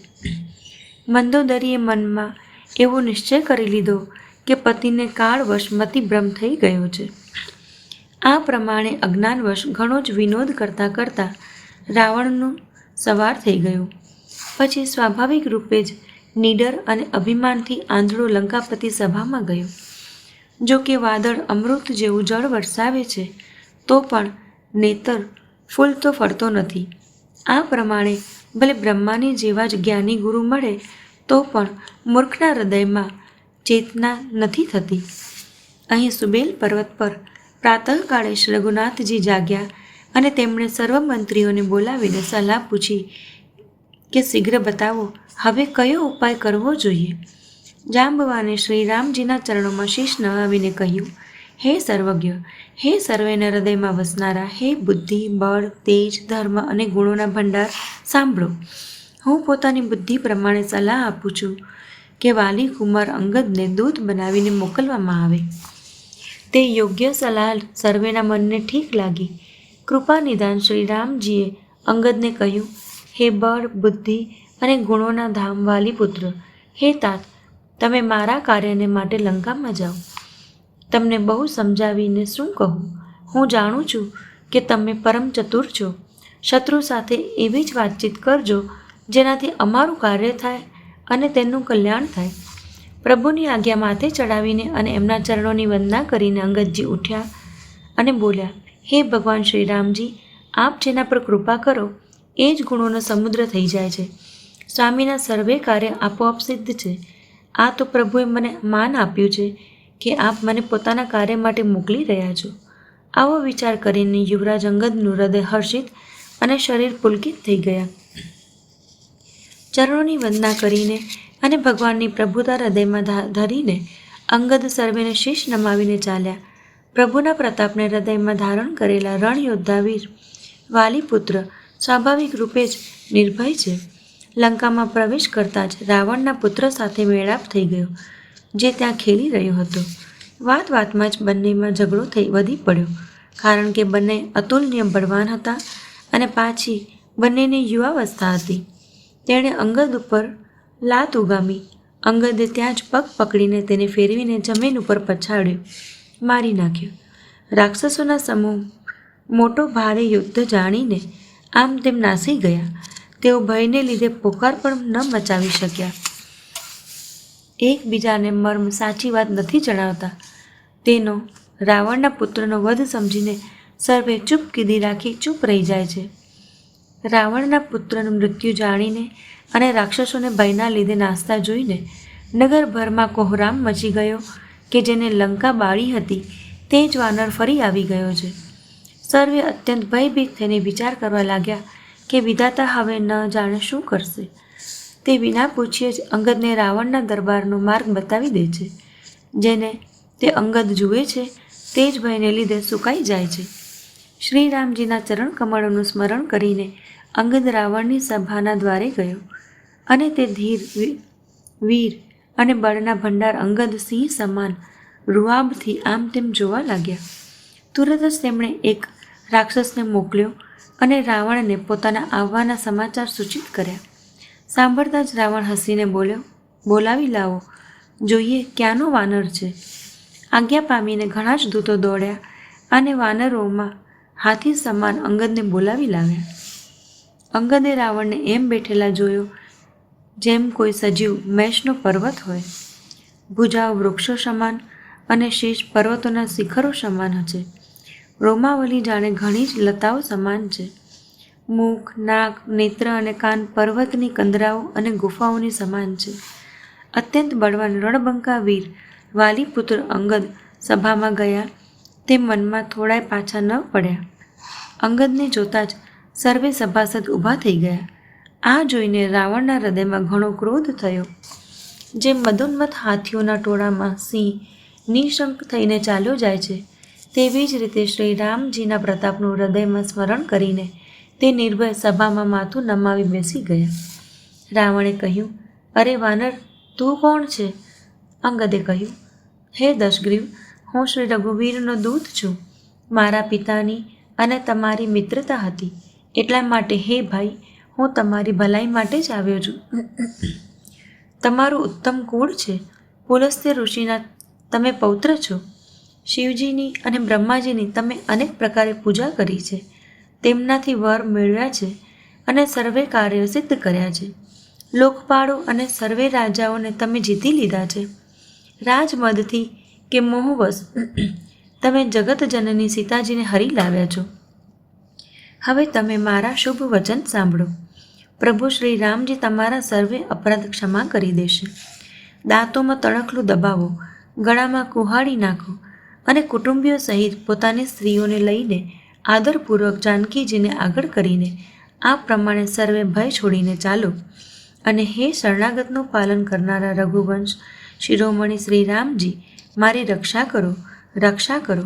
મંદોદરીએ મનમાં એવો નિશ્ચય કરી લીધો કે પતિને કાળવશ મતિભ્રમ થઈ ગયો છે. આ પ્રમાણે અજ્ઞાનવશ ઘણો જ વિનોદ કરતાં કરતાં રાવણનું સવાર થઈ ગયું. પછી સ્વાભાવિક રૂપે જ નીડર અને અભિમાનથી આંધળો લંકાપતિ સભામાં ગયો. જો કે વાદળ અમૃત જેવું જળ વરસાવે છે તો પણ નેતર ફૂલ તો ફરતો નથી. આ પ્રમાણે ભલે બ્રહ્માની જેવા જ જ્ઞાની ગુરુ મળે તો પણ મૂર્ખના હૃદયમાં ચેતના નથી થતી. અહીં સુબેલ પર્વત પર પ્રાતઃકાળે શ્રી રઘુનાથજી જાગ્યા અને તેમણે સર્વ મંત્રીઓને બોલાવીને સલાહ પૂછી કે શીઘ્ર બતાવો, હવે કયો ઉપાય કરવો જોઈએ. જાંબવાને શ્રી રામજીના ચરણોમાં શીશ નવાવીને કહ્યું, હે સર્વજ્ઞ, હે સર્વેના હૃદયમાં વસનારા, હે બુદ્ધિ, બળ, તેજ, ધર્મ અને ગુણોના ભંડાર, સાંભળો. હું પોતાની બુદ્ધિ પ્રમાણે સલાહ આપું છું કે વાલી કુમાર અંગદને દૂત બનાવીને મોકલવામાં આવે. તે યોગ્ય સલાહ સર્વેના મનને ઠીક લાગી. કૃપા નિદાન શ્રી રામજીએ અંગદને કહ્યું, હે બળ, બુદ્ધિ અને ગુણોના ધામ વાલી પુત્ર, હે તાત, તમે મારા કાર્યને માટે લંકામાં જાઓ. તમને બહુ સમજાવીને શું કહું? હું જાણું છું કે તમે પરમ ચતુર છો. શત્રુ સાથે એવી જ વાતચીત કરજો જેનાથી અમારું કાર્ય થાય અને તેનું કલ્યાણ થાય. પ્રભુની આજ્ઞા માથે ચડાવીને અને એમના ચરણોની વંદના કરીને અંગદજી ઉઠ્યા અને બોલ્યા, હે ભગવાન શ્રી રામજી, આપ જેના પર કૃપા કરો એ જ ગુણોનો સમુદ્ર થઈ જાય છે. સ્વામીના સર્વે કાર્ય આપોઆપ સિદ્ધ છે. આ તો પ્રભુએ મને માન આપ્યું છે કે આપ મને પોતાના કાર્ય માટે મોકલી રહ્યા છો. આવો વિચાર કરીને યુવરાજ અંગદનું હૃદય હર્ષિત અને શરીર પુલકિત થઈ ગયા. ચરણોની વંદના કરીને અને ભગવાનની પ્રભુતા હૃદયમાં ધરીને અંગદ સર્વેને શીશ નમાવીને ચાલ્યા. પ્રભુના પ્રતાપને હૃદયમાં ધારણ કરેલા રણયોદ્ધા વીર વાલીપુત્ર સ્વાભાવિક રૂપે જ નિર્ભય છે. લંકામાં પ્રવેશ કરતાં જ રાવણના પુત્ર સાથે મેળાપ થઈ ગયો, જે ત્યાં ખેલી રહ્યો હતો. વાત વાતમાં જ બંનેમાં ઝઘડો વધી પડ્યો, કારણ કે બંને અતુલનીય બળવાન હતા અને પાછી બંનેની યુવાવસ્થા હતી. તેણે અંગદ ઉપર લાત ઉગામી. અંગદે ત્યાં જ પગ પકડીને તેને ફેરવીને જમીન ઉપર પછાડ્યો, મારી નાખ્યો. રાક્ષસોના સમૂહ મોટો ભારે યુદ્ધ જાણીને આમ તેમ નાસી ગયા. તેઓ ભયને લીધે પોકાર પણ ન મચાવી શક્યા. એકબીજાને મર્મ સાચી વાત નથી જણાવતા. તેનો રાવણના પુત્રનો વધ સમજીને સર્વે ચૂપકીદી રાખી ચૂપ રહી જાય છે. રાવણના પુત્રનું મૃત્યુ જાણીને અને રાક્ષસોને ભયના લીધે નાસતા જોઈને નગરભરમાં કોહરામ મચી ગયો કે જેને લંકા બાળી હતી તે જ વાનર ફરી આવી ગયો છે. સર્વે અત્યંત ભયભીત થઈને વિચાર કરવા લાગ્યા કે વિધાતા હવે ન જાણે શું કરશે. તે વિના પૂછીએ જ અંગદને રાવણના દરબારનો માર્ગ બતાવી દે છે. જેને તે અંગદ જુએ છે તે જ ભયને લીધે સુકાઈ જાય છે. શ્રી રામજીના ચરણ કમળોનું સ્મરણ કરીને અંગદ રાવણની સભાના દ્વારે ગયો અને તે ધીર, વીર અને બળના ભંડાર અંગદ સિંહ સમાન રૂઆબથી આમ તેમ જોવા લાગ્યા. તુરત જ તેમણે એક રાક્ષસને મોકલ્યો અને રાવણને પોતાના આવવાના સમાચાર સૂચિત કર્યા. સાંભળતા જ રાવણ હસીને બોલ્યો, બોલાવી લાવો, જોઈએ ક્યાંનો વાનર છે. આજ્ઞા પામીને ઘણા જ દૂતો દોડ્યા અને વાનરોમાં હાથી સમાન અંગદને બોલાવી લાવ્યા. અંગદે રાવણને એમ બેઠેલા જોયો જેમ કોઈ સજીવ મેષનો પર્વત હોય. ભુજાઓ વૃક્ષો સમાન અને શીશ પર્વતોના શિખરો સમાન છે. રોમાવલી જાણે ઘણી જ લતાઓ સમાન છે. મુખ, નાક, નેત્ર અને કાન પર્વતની કંદરાઓ અને ગુફાઓની સમાન છે. અત્યંત બળવાન રણબંકા વીર વાલીપુત્ર અંગદ સભામાં ગયા તે મનમાં થોડાય પાછા ન પડ્યા. અંગદને જોતા જ સર્વે સભાસદ ઊભા થઈ ગયા. આ જોઈને રાવણના હૃદયમાં ઘણો ક્રોધ થયો. જે મદોન્મત હાથીઓના ટોળામાં સિંહ નિશંક થઈને ચાલ્યો જાય છે તેવી જ રીતે શ્રી રામજીના પ્રતાપનું હૃદયમાં સ્મરણ કરીને તે નિર્ભય સભામાં માથું નમાવી બેસી ગયા. રાવણે કહ્યું, અરે વાનર, તું કોણ છે? અંગદે કહ્યું, હે દશગ્રીવ, હું શ્રી રઘુવીરનો દૂત છું. મારા પિતાની અને તમારી મિત્રતા હતી, એટલા માટે હે ભાઈ, હું તમારી ભલાઈ માટે જ આવ્યો છું. તમારું ઉત્તમ કુળ છે. પુલસ્ત્ય ઋષિના તમે પૌત્ર છો. શિવજીની અને બ્રહ્માજીની તમે અનેક પ્રકારે પૂજા કરી છે. તેમનાથી વર મેળવ્યા છે અને સર્વે કાર્યો સિદ્ધ કર્યા છે. લોકપાળો અને સર્વે રાજાઓને તમે જીતી લીધા છે. રાજમદથી કે મોહવશ તમે જગતજનની સીતાજીને હરી લાવ્યા છો. હવે તમે મારા શુભ વચન સાંભળો. પ્રભુ શ્રી રામજી તમારા સર્વે અપરાધ ક્ષમા કરી દેશે. દાંતોમાં તણખલું દબાવો, ગળામાં કુહાડી નાખો અને કુટુંબીઓ સહિત પોતાની સ્ત્રીઓને લઈને આદરપૂર્વક જાનકીજીને આગળ કરીને આ પ્રમાણે સર્વે ભય છોડીને ચાલો. અને હે શરણાગતનું પાલન કરનારા રઘુવંશ શિરોમણી શ્રી રામજી, મારી રક્ષા કરો, રક્ષા કરો.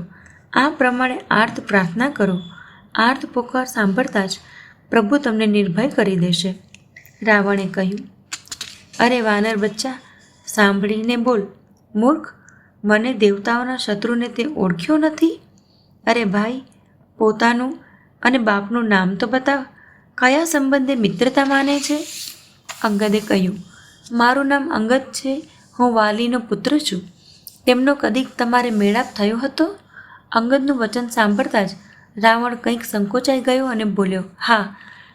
આ પ્રમાણે આર્ત પ્રાર્થના કરો. આર્ત પોકાર સાંભળતા જ પ્રભુ તમને નિર્ભય કરી દેશે. રાવણે કહ્યું, અરે વાનર બચ્ચા, સાંભળીને બોલ. મૂર્ખ, મને દેવતાઓના શત્રુને તે ઓળખ્યો નથી? અરે ભાઈ, પોતાનું અને બાપનું નામ તો બતાવ. કયા સંબંધે મિત્રતા માને છે? અંગદે કહ્યું, મારું નામ અંગદ છે. હું વાલીનો પુત્ર છું. તેમનો કદીક તમારે મેળાપ થયો હતો? અંગદનું વચન સાંભળતા જ રાવણ કંઈક સંકોચાઈ ગયો અને બોલ્યો, હા,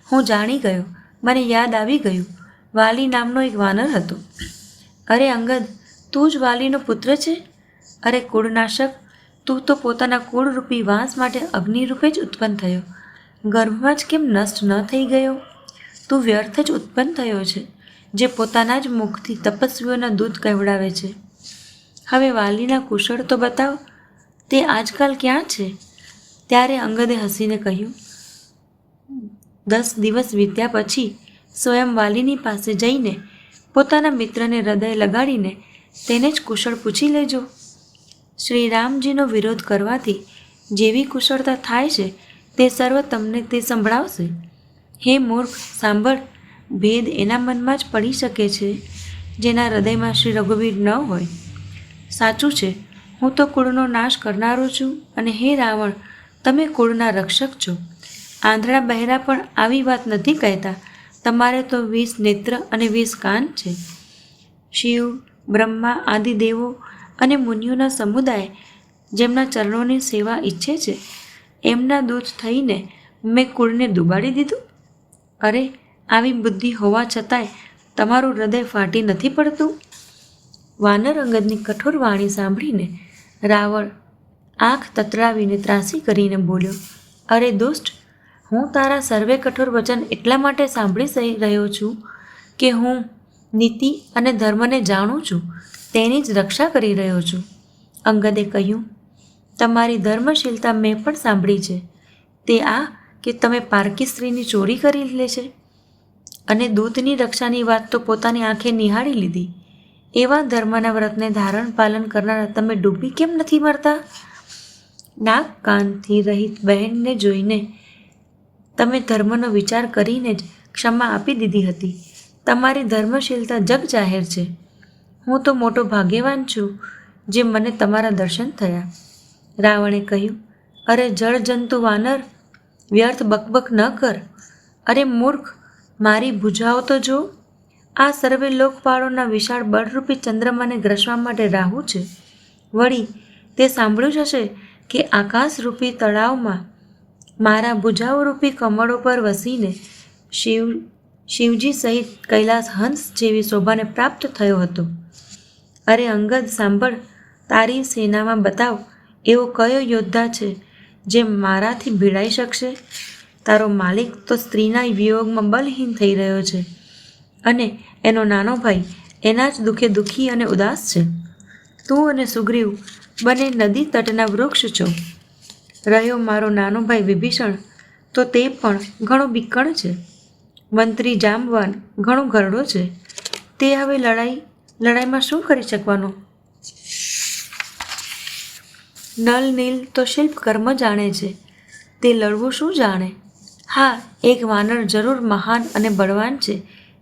હું જાણી ગયો. મને યાદ આવી ગયું. વાલી નામનો એક વાનર હતો. અરે અંગદ, તું જ વાલીનો પુત્ર છે? અરે કુળનાશક, તું તો પોતાના કુળરૂપી વાંસ માટે અગ્નિરૂપે જ ઉત્પન્ન થયો. ગર્ભમાં જ કેમ નષ્ટ ન થઈ ગયો? તું વ્યર્થ જ ઉત્પન્ન થયો છે, જે પોતાના જ મુખથી તપસ્વીઓના દૂધ કહેવડાવે છે. હવે વાલીના કુશળ તો બતાવ. તે આજકાલ ક્યાં છે? ત્યારે અંગદે હસીને કહ્યું, 10 દિવસ વીત્યા પછી સ્વયં વાલીની પાસે જઈને પોતાના મિત્રને હૃદય લગાડીને તેને જ કુશળ પૂછી લેજો. શ્રી રામજીનો વિરોધ કરવાથી જેવી કુશળતા થાય છે તે સર્વ તમને તે સંભળાવશે. હે મૂર્ખ, સાંભળ. ભેદ એના મનમાં જ પડી શકે છે જેના હૃદયમાં શ્રી રઘુવીર ન હોય. સાચું છે, હું તો કુળનો નાશ કરનારો છું અને હે રાવણ, તમે કુળના રક્ષક છો. આંધળા બહેરા પણ આવી વાત નથી કહેતા. તમારે તો 20 નેત્ર અને 20 કાન છે. શિવ, બ્રહ્મા આદિ દેવો અને મુનિઓના સમુદાય જેમના ચરણોની સેવા ઈચ્છે છે, એમના દૂત થઈને મેં કુળને ડૂબાડી દીધું? અરે, આવી બુદ્ધિ હોવા છતાંય તમારું હૃદય ફાટી નથી પડતું? વાનર અંગદની કઠોર વાણી સાંભળીને રાવણ આંખ તતરાવીને ત્રાસી કરીને બોલ્યો, અરે દુષ્ટ, હું તારા સર્વે કઠોર વચન એટલા માટે સાંભળી રહ્યો છું કે હું નીતિ અને ધર્મને જાણું છું, તેની જ રક્ષા કરી રહ્યો છું. અંગદે કહ્યું, તમારી ધર્મશીલતા મેં પણ સાંભળી છે. તે આ કે તમે પારકી સ્ત્રીની ચોરી કરી લે છે અને દૂતની રક્ષાની વાત તો પોતાની આંખે નિહાળી લીધી. એવા ધર્મના વ્રતને ધારણ પાલન કરનારા તમે ડૂબી કેમ નથી મરતા? નાક કાનથી રહિત બહેનને જોઈને તમે ધર્મનો વિચાર કરીને જ ક્ષમા આપી દીધી હતી. તમારી ધર્મશીલતા જગ જાહેર છે. હું તો મોટો ભાગ્યવાન છું જે મને તમારા દર્શન થયા. રાવણે કહ્યું, અરે જળજંતુ વાનર, વ્યર્થ બકબક ન કર. અરે મૂર્ખ, મારી ભુજાઓ તો જો. આ સર્વે લોકપાળોના વિશાળ બળરૂપી ચંદ્રમાને ગ્રસવા માટે રાહુ છે. વળી તે સાંભળ્યું જ હશે કે આકાશરૂપી તળાવમાં મારા ભુજાઓરૂપી કમળો પર વસીને શિવજી સહિત કૈલાસ હંસ જેવી શોભાને પ્રાપ્ત થયો હતો. અરે અંગદ, સાંભળ, તારી સેનામાં બતાવ એવો કયો યોદ્ધા છે જે મારાથી ભીડાઈ શકશે? તારો માલિક તો સ્ત્રીના વિયોગમાં બલહીન થઈ રહ્યો છે અને એનો નાનો ભાઈ એના જ દુઃખે દુઃખી અને ઉદાસ છે. તું અને સુગ્રીવ બંને નદી તટના વૃક્ષ છો. રહ્યો મારો નાનો ભાઈ વિભીષણ, તો તે પણ ઘણો બીકણ છે. મંત્રી જામવાન ઘણો ઘરડો છે. તે હવે લડાઈમાં શું કરી શકવાનો? નલ નીલ તો શિલ્પકર્મ જાણે છે, તે લડવું શું જાણે? હા, એક વાનર જરૂર મહાન અને બળવાન છે,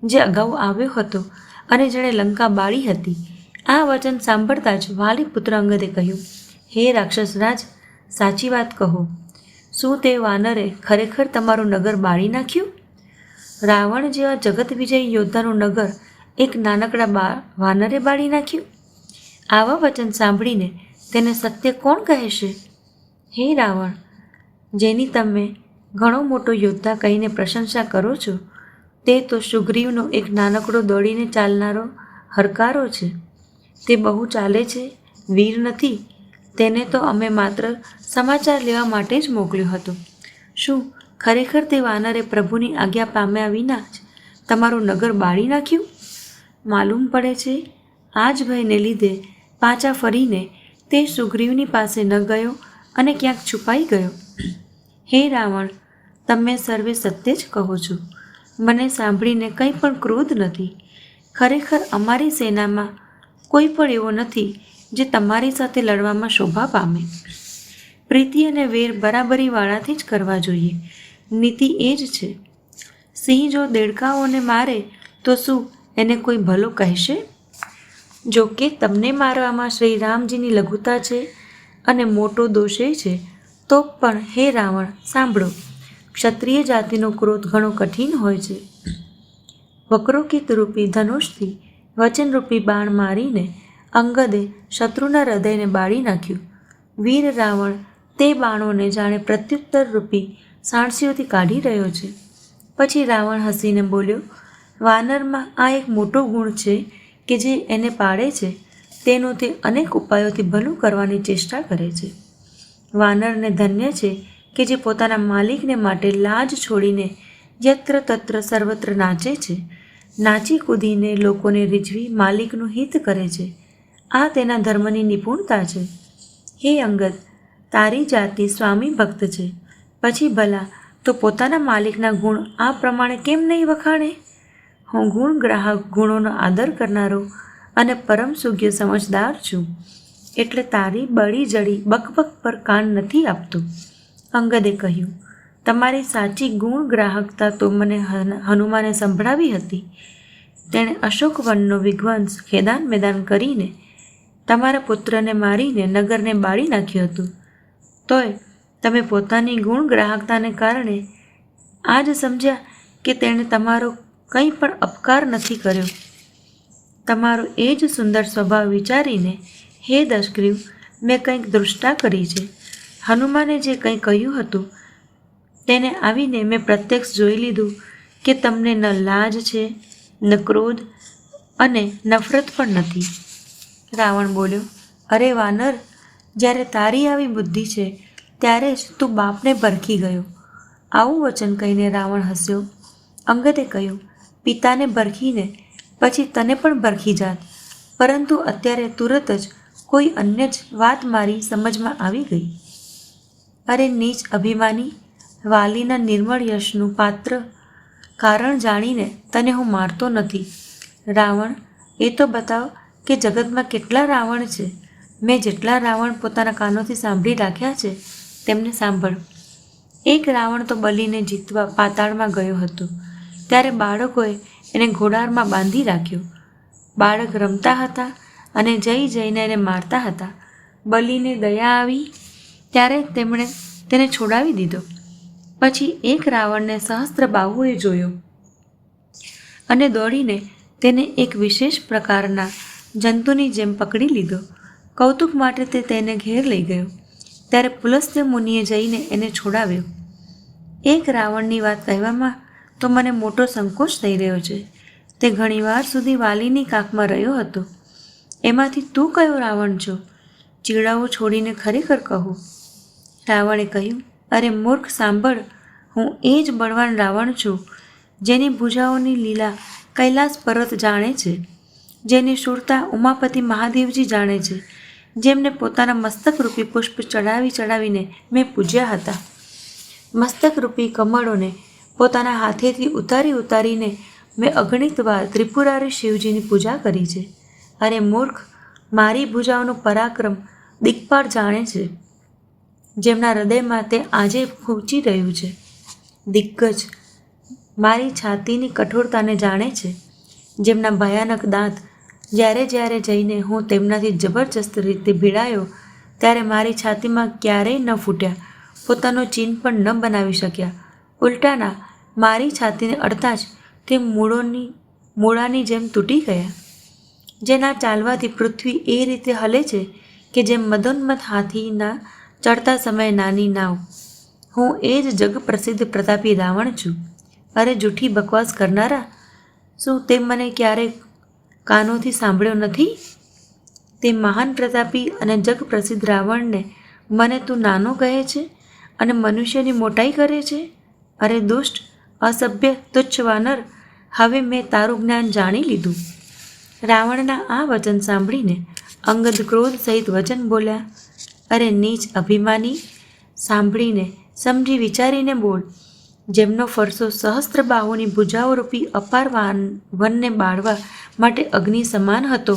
જે અગાઉ આવ્યો હતો અને જેણે લંકા બાળી હતી. આ વચન સાંભળતા જ વાલી પુત્ર અંગદે કહ્યું, હે રાક્ષસરાજ, સાચી વાત કહો. શું તે વાનરે ખરેખર તમારું નગર બાળી નાખ્યું? રાવણ જેવા જગત વિજયી યોદ્ધાનું નગર એક નાનકડા વાનરે બાળી નાખ્યું? આવા વચન સાંભળીને તેને સત્ય કોણ કહેશે? હે રાવણ, જેની તમે ઘણો મોટો યોદ્ધા કહીને પ્રશંસા કરો છો, તે તો સુગ્રીવનો એક નાનકડો દોડીને ચાલનારો હરકારો છે. તે બહુ ચાલે છે, વીર નથી. તેને તો અમે માત્ર સમાચાર લેવા માટે જ મોકલ્યો હતો. શું ખરેખર તે વાનરે પ્રભુની આજ્ઞા પામ્યા વિના જ તમારું નગર બાળી નાખ્યું? માલુમ પડે છે, આ જ ભયને લીધે પાછા ફરીને તે સુગ્રીવની પાસે ન ગયો અને ક્યાંક છુપાઈ ગયો. હે રાવણ, તમે સર્વે સત્ય જ કહો છો. મને સાંભળીને કંઈ પણ ક્રોધ નથી. ખરેખર અમારી સેનામાં કોઈ પણ એવો નથી જે તમારી સાથે લડવામાં શોભા પામે. પ્રીતિ અને વેર બરાબરીવાળાથી જ કરવા જોઈએ. નીતિ એ જ છે. સિંહ જો દેડકાઓને મારે તો શું એને કોઈ ભલો કહેશે? જો કે તમને મારવામાં શ્રી રામજીની લઘુતા છે અને મોટો દોષે છે, તો પણ હે રાવણ, સાંભળો. ક્ષત્રિય જાતિનો ક્રોધ ઘણો કઠિન હોય છે. વક્રોકિત રૂપી ધનુષથી વચનરૂપી બાણ મારીને અંગદે શત્રુના હૃદયને બાળી નાખ્યું. વીર રાવણ તે બાણોને જાણે પ્રત્યુત્તર રૂપી સાણસીઓથી કાઢી રહ્યો છે. પછી રાવણ હસીને બોલ્યો, વાનરમાં આ એક મોટો ગુણ છે કે જે એને પાડે છે તેનું તે અનેક ઉપાયોથી ભલું કરવાની ચેષ્ટા કરે છે. વાનરને ધન્ય છે કે જે પોતાના માલિકને માટે લાજ છોડીને યત્ર તત્ર સર્વત્ર નાચે છે. નાચી કૂદીને લોકોને રીઝવી માલિકનું હિત કરે છે. આ તેના ધર્મની નિપુણતા છે. હે અંગદ, તારી જાતિ સ્વામી ભક્ત છે, પછી ભલા તો પોતાના માલિકના ગુણ આ પ્રમાણે કેમ નહીં વખાણે? હું ગુણ ગ્રાહક, ગુણોનો આદર કરનારો અને પરમ સુગ્ય સમજદાર છું, એટલે તારી બળી જડી બકબક પર કાન નથી આપતો. અંગદે કહ્યું, તમારી સાચી ગુણ ગ્રાહકતા તો મને હનુમાને સંભળાવી હતી. તેણે અશોક વનનો વિધ્વંસ ખેદાન મેદાન કરીને તમારા પુત્રને મારીને નગરને બાળી નાખ્યું હતું. તોય તમે પોતાની ગુણ ગ્રાહકતાને કારણે આ જ સમજ્યા કે તેણે તમારો કંઈ પણ અપકાર નથી કર્યો. તમારો એ જ સુંદર સ્વભાવ વિચારીને હે દશગ્રીવ, મેં કંઈક દૃષ્ટા કરી છે. હનુમાને જે કંઈ કહ્યું હતું તેને આવીને મેં પ્રત્યક્ષ જોઈ લીધું કે તમને ન લાજ છે, ન ક્રોધ અને નફરત પણ નથી. રાવણ બોલ્યો, અરે વાનર, જ્યારે તારી આવી બુદ્ધિ છે ત્યારે જ તું બાપને ભરખી ગયો. આવું વચન કહીને રાવણ હસ્યો. અંગદે કહ્યું, પિતાને ભરખીને પછી તને પણ ભરખી જાત, પરંતુ અત્યારે તુરત જ કોઈ અન્ય જ વાત મારી સમજમાં આવી ગઈ. અરે નીચ અભિમાની, વાલીના નિર્મળ યશનું પાત્ર કારણ જાણીને તને હું મારતો નથી. રાવણ, એ તો બતાવ કે જગતમાં કેટલા રાવણ છે. મેં જેટલા રાવણ પોતાના કાનોથી સાંભળી રાખ્યા છે તેમને સાંભળ. એક રાવણ તો બલીને જીતવા પાતાળમાં ગયો હતો. ત્યારે બાળકોએ એને ઘોડારમાં બાંધી રાખ્યો. બાળક રમતા હતા અને જઈને એને મારતા હતા. બલીને દયા આવી ત્યારે તેમણે તેને છોડાવી દીધો. પછી એક રાવણને સહસ્ત્ર બાહુએ જોયો અને દોડીને તેને એક વિશેષ પ્રકારના જંતુની જેમ પકડી લીધો. કૌતુક માટે તે તેને ઘેર લઈ ગયો. ત્યારે પુલસ્ત્ય મુનિએ જઈને એને છોડાવ્યો. એક રાવણની વાત કહેવામાં તો મને મોટો સંકોચ થઈ રહ્યો છે. તે ઘણીવાર સુધી વાલીની કાખમાં રહ્યો હતો. એમાંથી તું કયો રાવણ છો? ચીડાવું છોડીને ખરેખર કહું. રાવણે કહ્યું, અરે મૂર્ખ, સાંભળ, હું એ જ બળવાન રાવણ છું, જેની ભુજાઓની લીલા કૈલાસ પર્વત જાણે છે, જેની શૂરતા ઉમાપતિ મહાદેવજી જાણે છે, જેમને પોતાના મસ્તકરૂપી પુષ્પ ચડાવીને મેં પૂજ્યા હતા. મસ્તકરૂપી કમળોને પોતાના હાથેથી ઉતારીને મેં અગણિત વાર ત્રિપુરારી શિવજીની પૂજા કરી છે. અરે મૂર્ખ, મારી ભુજાઓનું પરાક્રમ દિક્પાળ જાણે છે, જેમના હૃદયમાં તે આજે ખૂંચી રહ્યું છે. દિગ્ગજ મારી છાતીની કઠોરતાને જાણે છે, જેમના ભયાનક દાંત જ્યારે જઈને હું તેમનાથી જબરજસ્ત રીતે ભીડાયો ત્યારે મારી છાતીમાં ક્યારેય ન ફૂટ્યા, પોતાનો ચીન પણ ન બનાવી શક્યા. ઉલટાના મારી છાતીને અડતા જ તે મૂળાની જેમ તૂટી ગયા, જેના ચાલવાથી પૃથ્વી એ રીતે હલે છે કે જેમ મદોન્મત હાથીના ચડતા સમયે નાની નાવ. હું એ જ જગ પ્રસિદ્ધ પ્રતાપી રાવણ છું. અરે જૂઠી બકવાસ કરનારા, શું તે મને ક્યારેક કાનોથી સાંભળ્યો નથી? તે મહાન પ્રતાપી અને જગ પ્રસિદ્ધ રાવણને મને તું નાનો કહે છે અને મનુષ્યની મોટાઈ કરે છે? અરે દુષ્ટ, અસભ્ય, તુચ્છ વાનર, હવે મેં તારું જ્ઞાન જાણી લીધું. રાવણના આ વચન સાંભળીને અંગદ ક્રોધ સહિત વચન બોલ્યા, અરે નીચ અભિમાની, સાંભળીને સમજી વિચારીને બોલ. જેમનો ફરસો સહસ્ત્ર બાહોની ભુજાઓરૂપી અપાર વનને બાળવા માટે અગ્નિ સમાન હતો,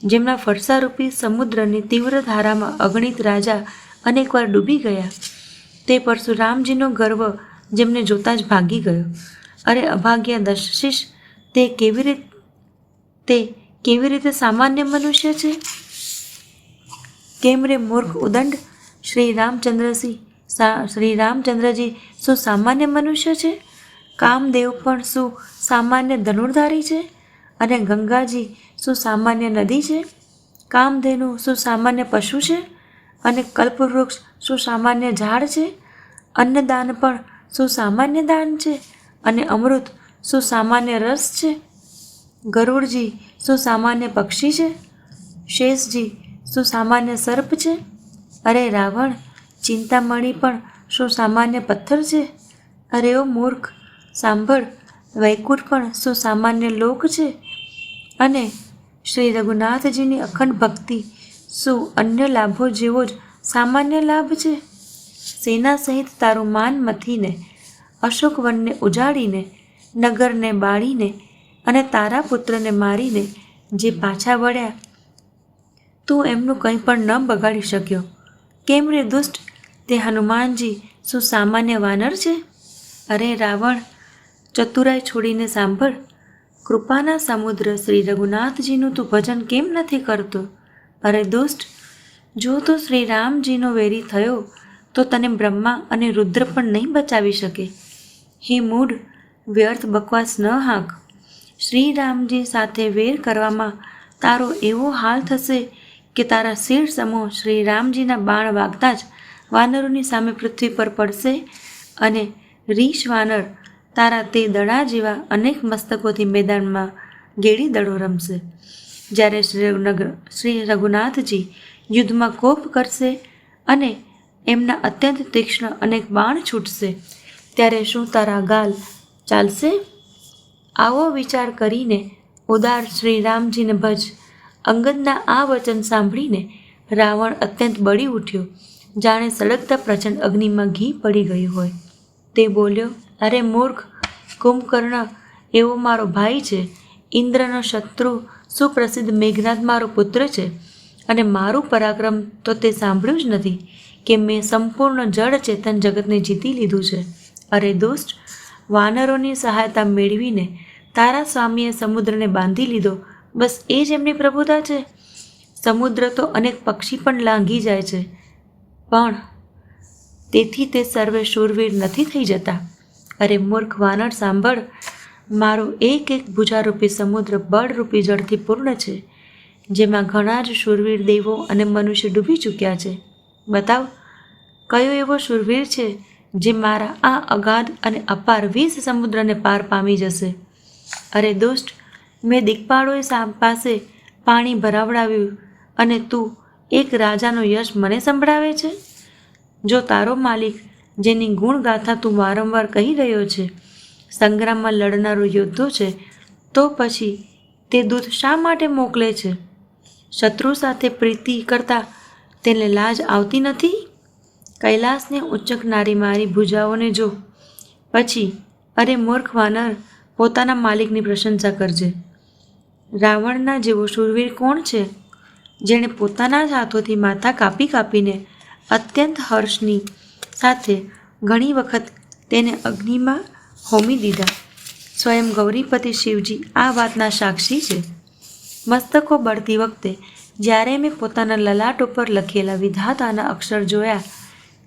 જેમના ફરસારૂપી સમુદ્રની તીવ્ર ધારામાં અગણિત રાજા અનેકવાર ડૂબી ગયા, તે પરશુરામજીનો ગર્વ જેમને જોતાં જ ભાગી ગયો. અરે અભાગ્ય દશશીષ, તે કેવી રીતે સામાન્ય મનુષ્ય છે? કેમ રે મૂર્ખ ઉદંડ, શ્રી રામચંદ્રજી શું સામાન્ય મનુષ્ય છે? કામદેવ પણ શું સામાન્ય ધનુર્ધારી છે? અને ગંગાજી શું સામાન્ય નદી છે? કામધેનુ શું સામાન્ય પશુ છે? અને કલ્પવૃક્ષ શું સામાન્ય ઝાડ છે? અન્નદાન પણ શું સામાન્ય દાન છે? અને અમૃત શું સામાન્ય રસ છે? ગરુડજી શું સામાન્ય પક્ષી છે? શેષજી શું સામાન્ય સર્પ છે? અરે રાવણ, ચિંતામણી પણ શું સામાન્ય પથ્થર છે? અરે ઓ મૂર્ખ, સાંભળ, વૈકુંઠ પણ શું સામાન્ય લોક છે? અને શ્રી રઘુનાથજીની અખંડ ભક્તિ શું અન્ય લાભો જેવો જ સામાન્ય લાભ છે? સેના સહિત તારું માન મથીને, અશોક વનને ઉજાડીને, નગરને બાળીને અને તારા પુત્રને મારીને જે પાછા વળ્યા, તું એમનું કંઈ પણ ન બગાડી શક્યો. કેમ રે દુષ્ટ, તે હનુમાનજી શું સામાન્ય વાનર છે? અરે રાવણ, ચતુરાઈ છોડીને સાંભળ. કૃપાના સમુદ્ર શ્રી રઘુનાથજીનું તું ભજન કેમ નથી કરતો? અરે દુષ્ટ, જો તું શ્રી રામજીનો વેરી થયો તો તને બ્રહ્મા અને રુદ્ર પણ નહીં બચાવી શકે. હે મૂઢ, વ્યર્થ બકવાસ ન હાંક. શ્રી રામજી સાથે વેર કરવામાં તારો એવો હાલ થશે કે તારા શિર સમૂહ શ્રી રામજીના બાણ વાગતા જ વાનરોની સામે પૃથ્વી પર પડશે અને રીછ વાનર તારા તે દડા જેવા અનેક મસ્તકોથી મેદાનમાં ગેડી દડો રમશે. જ્યારે શ્રી રઘુનાથજી યુદ્ધમાં કોપ કરશે અને એમના અત્યંત તીક્ષ્ણ અનેક બાણ છૂટશે, ત્યારે શું તારા ગાલ ચાલશે? આવો વિચાર કરીને ઉદાર શ્રી રામજીને ભજ. અંગદના આ વચન સાંભળીને રાવણ અત્યંત બળી ઉઠ્યો, જાણે સળગતા પ્રચંડ અગ્નિમાં ઘી પડી ગયું હોય. તે બોલ્યો, અરે મૂર્ખ, કુંભકર્ણ એવો મારો ભાઈ છે, ઇન્દ્રનો શત્રુ સુપ્રસિદ્ધ મેઘનાદ મારો પુત્ર છે, અને મારું પરાક્રમ તો તે સાંભળ્યું જ નથી કે મેં સંપૂર્ણ જળ ચેતન જગતને જીતી લીધું છે. અરે દુષ્ટ, વાનરોની સહાયતા મેળવીને તારા સ્વામીએ સમુદ્રને બાંધી લીધો, બસ એ જ એમની પ્રભુતા છે. સમુદ્ર તો અનેક પક્ષી પણ લાંઘી જાય છે, પણ તેથી તે સર્વે શૂરવીર નથી થઈ જતા. અરે મૂર્ખ વાનર, સાંભળ, મારો એક એક ભુજારૂપી સમુદ્ર બળરૂપી જળથી પૂર્ણ છે, જેમાં ઘણા જ શૂરવીર દેવો અને મનુષ્ય ડૂબી ચૂક્યા છે. બતાવ, કયો એવો શૂરવીર છે જે મારા આ અગાધ અને અપાર 20 સમુદ્રને પાર પામી જશે. અરે દુષ્ટ, મેં દિક્પાળોએ પાસે પાણી ભરાવડાવ્યું અને તું એક રાજાનો યશ મને સંભળાવે છે? જો તારો માલિક, જેની ગુણગાથા તું વારંવાર કહી રહ્યો છે, સંગ્રામમાં લડનારો યોદ્ધો છે, તો પછી તે દૂત શા માટે મોકલે છે? શત્રુ સાથે પ્રીતિ કરતા તેને લાજ આવતી નથી? કૈલાસને ઉંચકનારી મારી ભુજાઓને જો. પછી અરે મૂર્ખ વાનર, પોતાના માલિકની પ્રશંસા કરજે. રાવણના જેવો શૂરવીર કોણ છે, જેણે પોતાના જ હાથોથી માથા કાપીને અત્યંત હર્ષની સાથે ઘણી વખત તેને અગ્નિમાં હોમી દીધા? સ્વયં ગૌરીપતિ શિવજી આ વાતના સાક્ષી છે. મસ્તકો બળતી વખતે જ્યારે મેં પોતાના લલાટ ઉપર લખેલા વિધાતાના અક્ષર જોયા,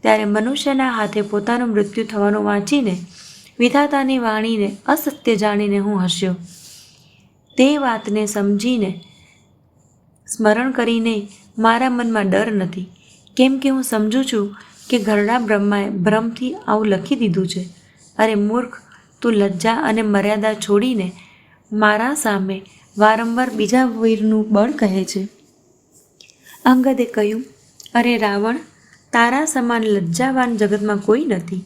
ત્યારે મનુષ્યના હાથે પોતાનું મૃત્યુ થવાનું વાંચીને વિધાતાની વાણીને અસત્ય જાણીને હું હસ્યો. તે વાતને સમજીને સ્મરણ કરીને મારા મનમાં ડર નથી, કેમ કે હું સમજું છું કે ઘરડા બ્રહ્માએ ભ્રમથી આવું લખી દીધું છે. અરે મૂર્ખ, તું લજ્જા અને મર્યાદા છોડીને મારા સામે વારંવાર બીજા વીરનું બળ કહે છે. અંગદે કહ્યું, અરે રાવણ, તારા સમાન લજ્જાવાન જગતમાં કોઈ નથી.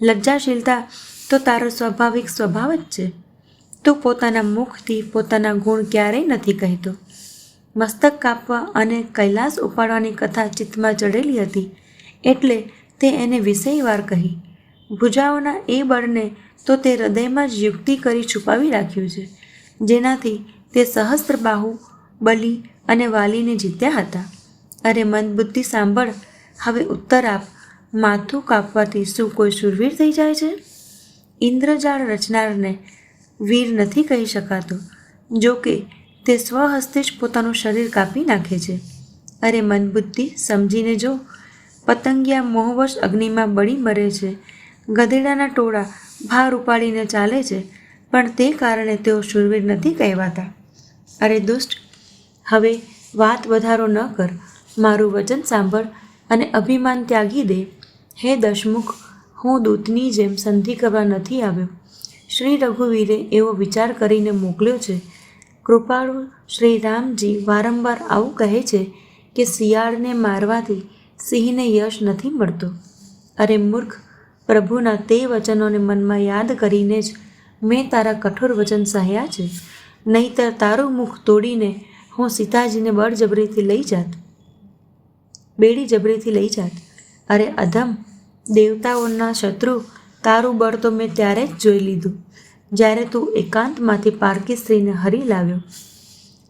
લજ્જાશીલતા તો તારો સ્વાભાવિક સ્વભાવ જ છે. તું પોતાના મુખથી પોતાના ગુણ ક્યારેય નથી કહેતો. મસ્તક કાપવા અને કૈલાસ ઉપાડવાની કથા ચિત્તમાં ચડેલી હતી, એટલે તે એને વિષયવાર કહી. ભુજાઓના એ બળને તો તે હૃદયમાં જ યુક્તિ કરી છુપાવી રાખ્યું છે, જેનાથી તે સહસ્ત્રબાહુ, બલિ અને વાલીને જીત્યા હતા. અરે મંદબુદ્ધિ સાંભળ, હવે ઉત્તર આપ. માથું કાપવાથી શું કોઈ શૂરવીર થઈ જાય છે? ઇન્દ્રજાળ રચનારને વીર નથી કહી શકાતો, જો કે તે સ્વહસ્તે જ પોતાનું શરીર કાપી નાખે છે. અરે મંદબુદ્ધિ, સમજીને જો. પતંગિયા મોહવશ અગ્નિમાં બળી મરે છે, ગધેડાના ટોળા ભાર ઉપાડીને ચાલે છે, પણ તે કારણે તેઓ શૂરવીર નથી કહેવાતા. અરે દુષ્ટ, હવે વાત વધારો ન કર, મારું વચન સાંભળ અને અભિમાન ત્યાગી દે. હે દશમુખ, હું દૂતની જેમ સંધિ કરવા નથી આવ્યો. શ્રી રઘુવીરે એવો વિચાર કરીને મોકલ્યો છે. કૃપાળુ શ્રી રામજી વારંવાર આવું કહે છે કે શિયાળને મારવાથી સિંહને યશ નથી મળતો. અરે મૂર્ખ, પ્રભુના તે વચનોને મનમાં યાદ કરીને જ મેં તારા કઠોર વચન સહ્યા છે, નહીંતર તારું મુખ તોડીને હું સીતાજીને બેડી જબરીથી લઈ જાત. અરે અધમ, દેવતાઓના શત્રુ તારું બળ તો મેં ત્યારે જ જોઈ લીધું, જ્યારે તું એકાંતમાંથી પારકી સ્ત્રીને હરી લાવ્યો.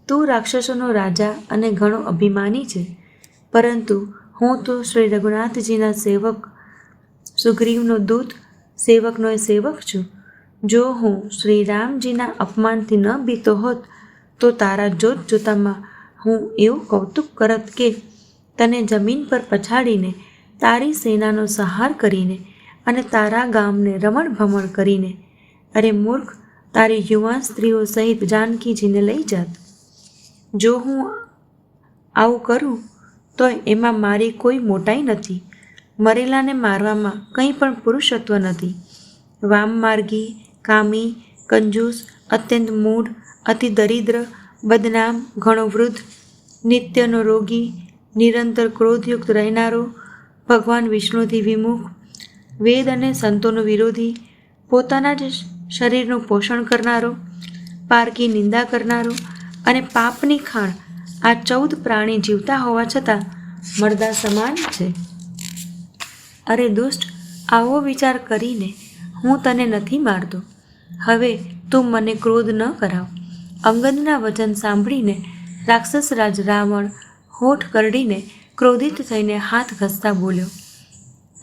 તું રાક્ષસોનો રાજા અને ઘણો અભિમાની છે, પરંતુ હું તો શ્રી રઘુનાથજીના સેવક, સુગ્રીવનો દૂત, સેવકનો એ સેવક છું. જો હું શ્રી રામજીના અપમાનથી ન બીતો હોત, તો તારા જોતામાં હું એવું કૌતુક કરત કે તને જમીન પર પછાડીને, તારી સેનાનો સંહાર કરીને અને તારા ગામને રમણ-ભમણ કરીને, અરે મૂર્ખ, તારી યુવાન સ્ત્રીઓ સહિત જાનકીજીને લઈ જાત. જો હું આવું કરું તોય એમાં મારી કોઈ મોટાઈ નથી. મરેલાને મારવામાં કંઈ પણ પુરુષત્વ નથી. વામમાર્ગી, કામી, કંજૂસ, અત્યંત મૂઢ, અતિ દરિદ્ર, બદનામ, ઘણો વૃદ્ધ, નિત્યનો રોગી, નિરંતર ક્રોધયુક્ત રહેનારો, ભગવાન વિષ્ણુથી વિમુખ, વેદ અને સંતોનો વિરોધી, પોતાના જ શરીરનું પોષણ કરનારો, પારકી નિંદા કરનારો અને પાપની ખાણ, આ 14 પ્રાણી જીવતા હોવા છતાં મરદા સમાન છે. અરે દુષ્ટ, આવો વિચાર કરીને હું તને નથી મારતો. હવે તું મને ક્રોધ ન કરાવ. અંગદના વચન સાંભળીને રાક્ષસરાજ રાવણ હોઠ કરડીને ક્રોધિત થઈને હાથ ઘસતા બોલ્યો,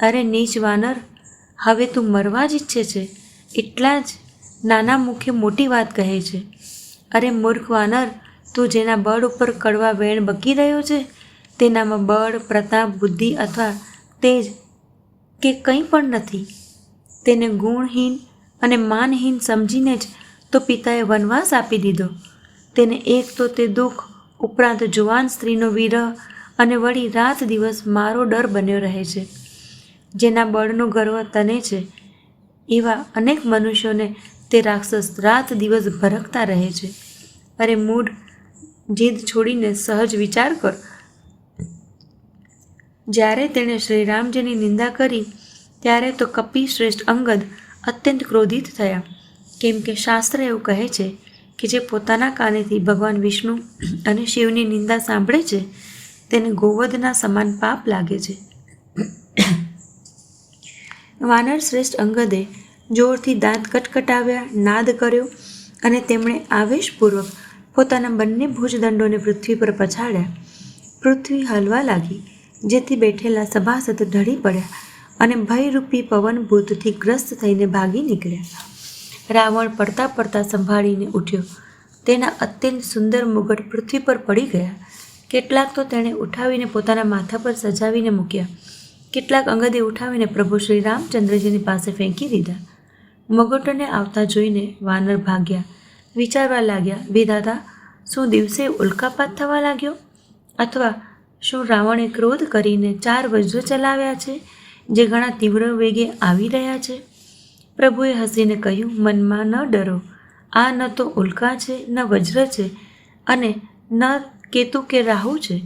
અરે નીચ વાનર, હવે તું મરવા જ ઈચ્છે છે, એટલા જ નાના મુખે મોટી વાત કહે છે. અરે મૂર્ખ વાનર, તું જેના બળ ઉપર કડવા વેણ બકી રહ્યો છે, તેનામાં બળ, પ્રતાપ, બુદ્ધિ અથવા તેજ કે કંઈ પણ નથી. તેને ગુણહીન અને માનહીન સમજીને જ તો પિતાએ વનવાસ આપી દીધો. તેને એક તો તે દુઃખ, ઉપરાંત જુવાન સ્ત્રીનો વિરહ અને વળી રાત દિવસ મારો ડર બન્યો રહે છે. જેના બળનો ગર્વ તને છે, એવા અનેક મનુષ્યોને તે રાક્ષસ રાત દિવસ ભરકતા રહે છે. અરે મૂઢ, જીદ છોડીને સહજ વિચાર કર. જ્યારે તેણે શ્રી રામજીની નિંદા કરી ત્યારે તો કપી શ્રેષ્ઠ અંગદ અત્યંત ક્રોધિત થયા, કેમ કે શાસ્ત્ર એવું કહે છે કે જે પોતાના કાનેથી ભગવાન વિષ્ણુ અને શિવની નિંદા સાંભળે છે તેને ગોવધના સમાન પાપ લાગે છે. વાનર શ્રેષ્ઠ અંગદે જોરથી દાંત કટકટાવ્યા, નાદ કર્યો અને તેમણે આવેશપૂર્વક પોતાના બંને ભુજદંડોને પૃથ્વી પર પછાડ્યા. પૃથ્વી હલવા લાગી, જેથી બેઠેલા સભાસદ ઢળી પડ્યા અને ભયરૂપી પવનભૂતથી ગ્રસ્ત થઈને ભાગી નીકળ્યા. રાવણ પડતા પડતા સંભાળીને ઉઠ્યો. તેના અત્યંત સુંદર મુગટ પૃથ્વી પર પડી ગયા. કેટલાક તો તેણે ઉઠાવીને પોતાના માથા પર સજાવીને મૂક્યા, કેટલાક અંગદે ઉઠાવીને પ્રભુ શ્રી રામચંદ્રજીની પાસે ફેંકી દીધા. મુગટોને આવતા જોઈને વાનર ભાગ્યા. વિચારવા લાગ્યા, વિધાતા, શું દિવસે ઉલ્કાપાત થવા લાગ્યો? અથવા શું રાવણે ક્રોધ કરીને 4 વજ્ર ચલાવ્યા છે, જે ઘણા તીવ્ર વેગે આવી રહ્યા છે? પ્રભુએ હસીને કહ્યું, મનમાં ન ડરો. આ ન તો ઉલ્કા છે, ન વજ્ર છે અને ન કેતુ કે રાહુ છે.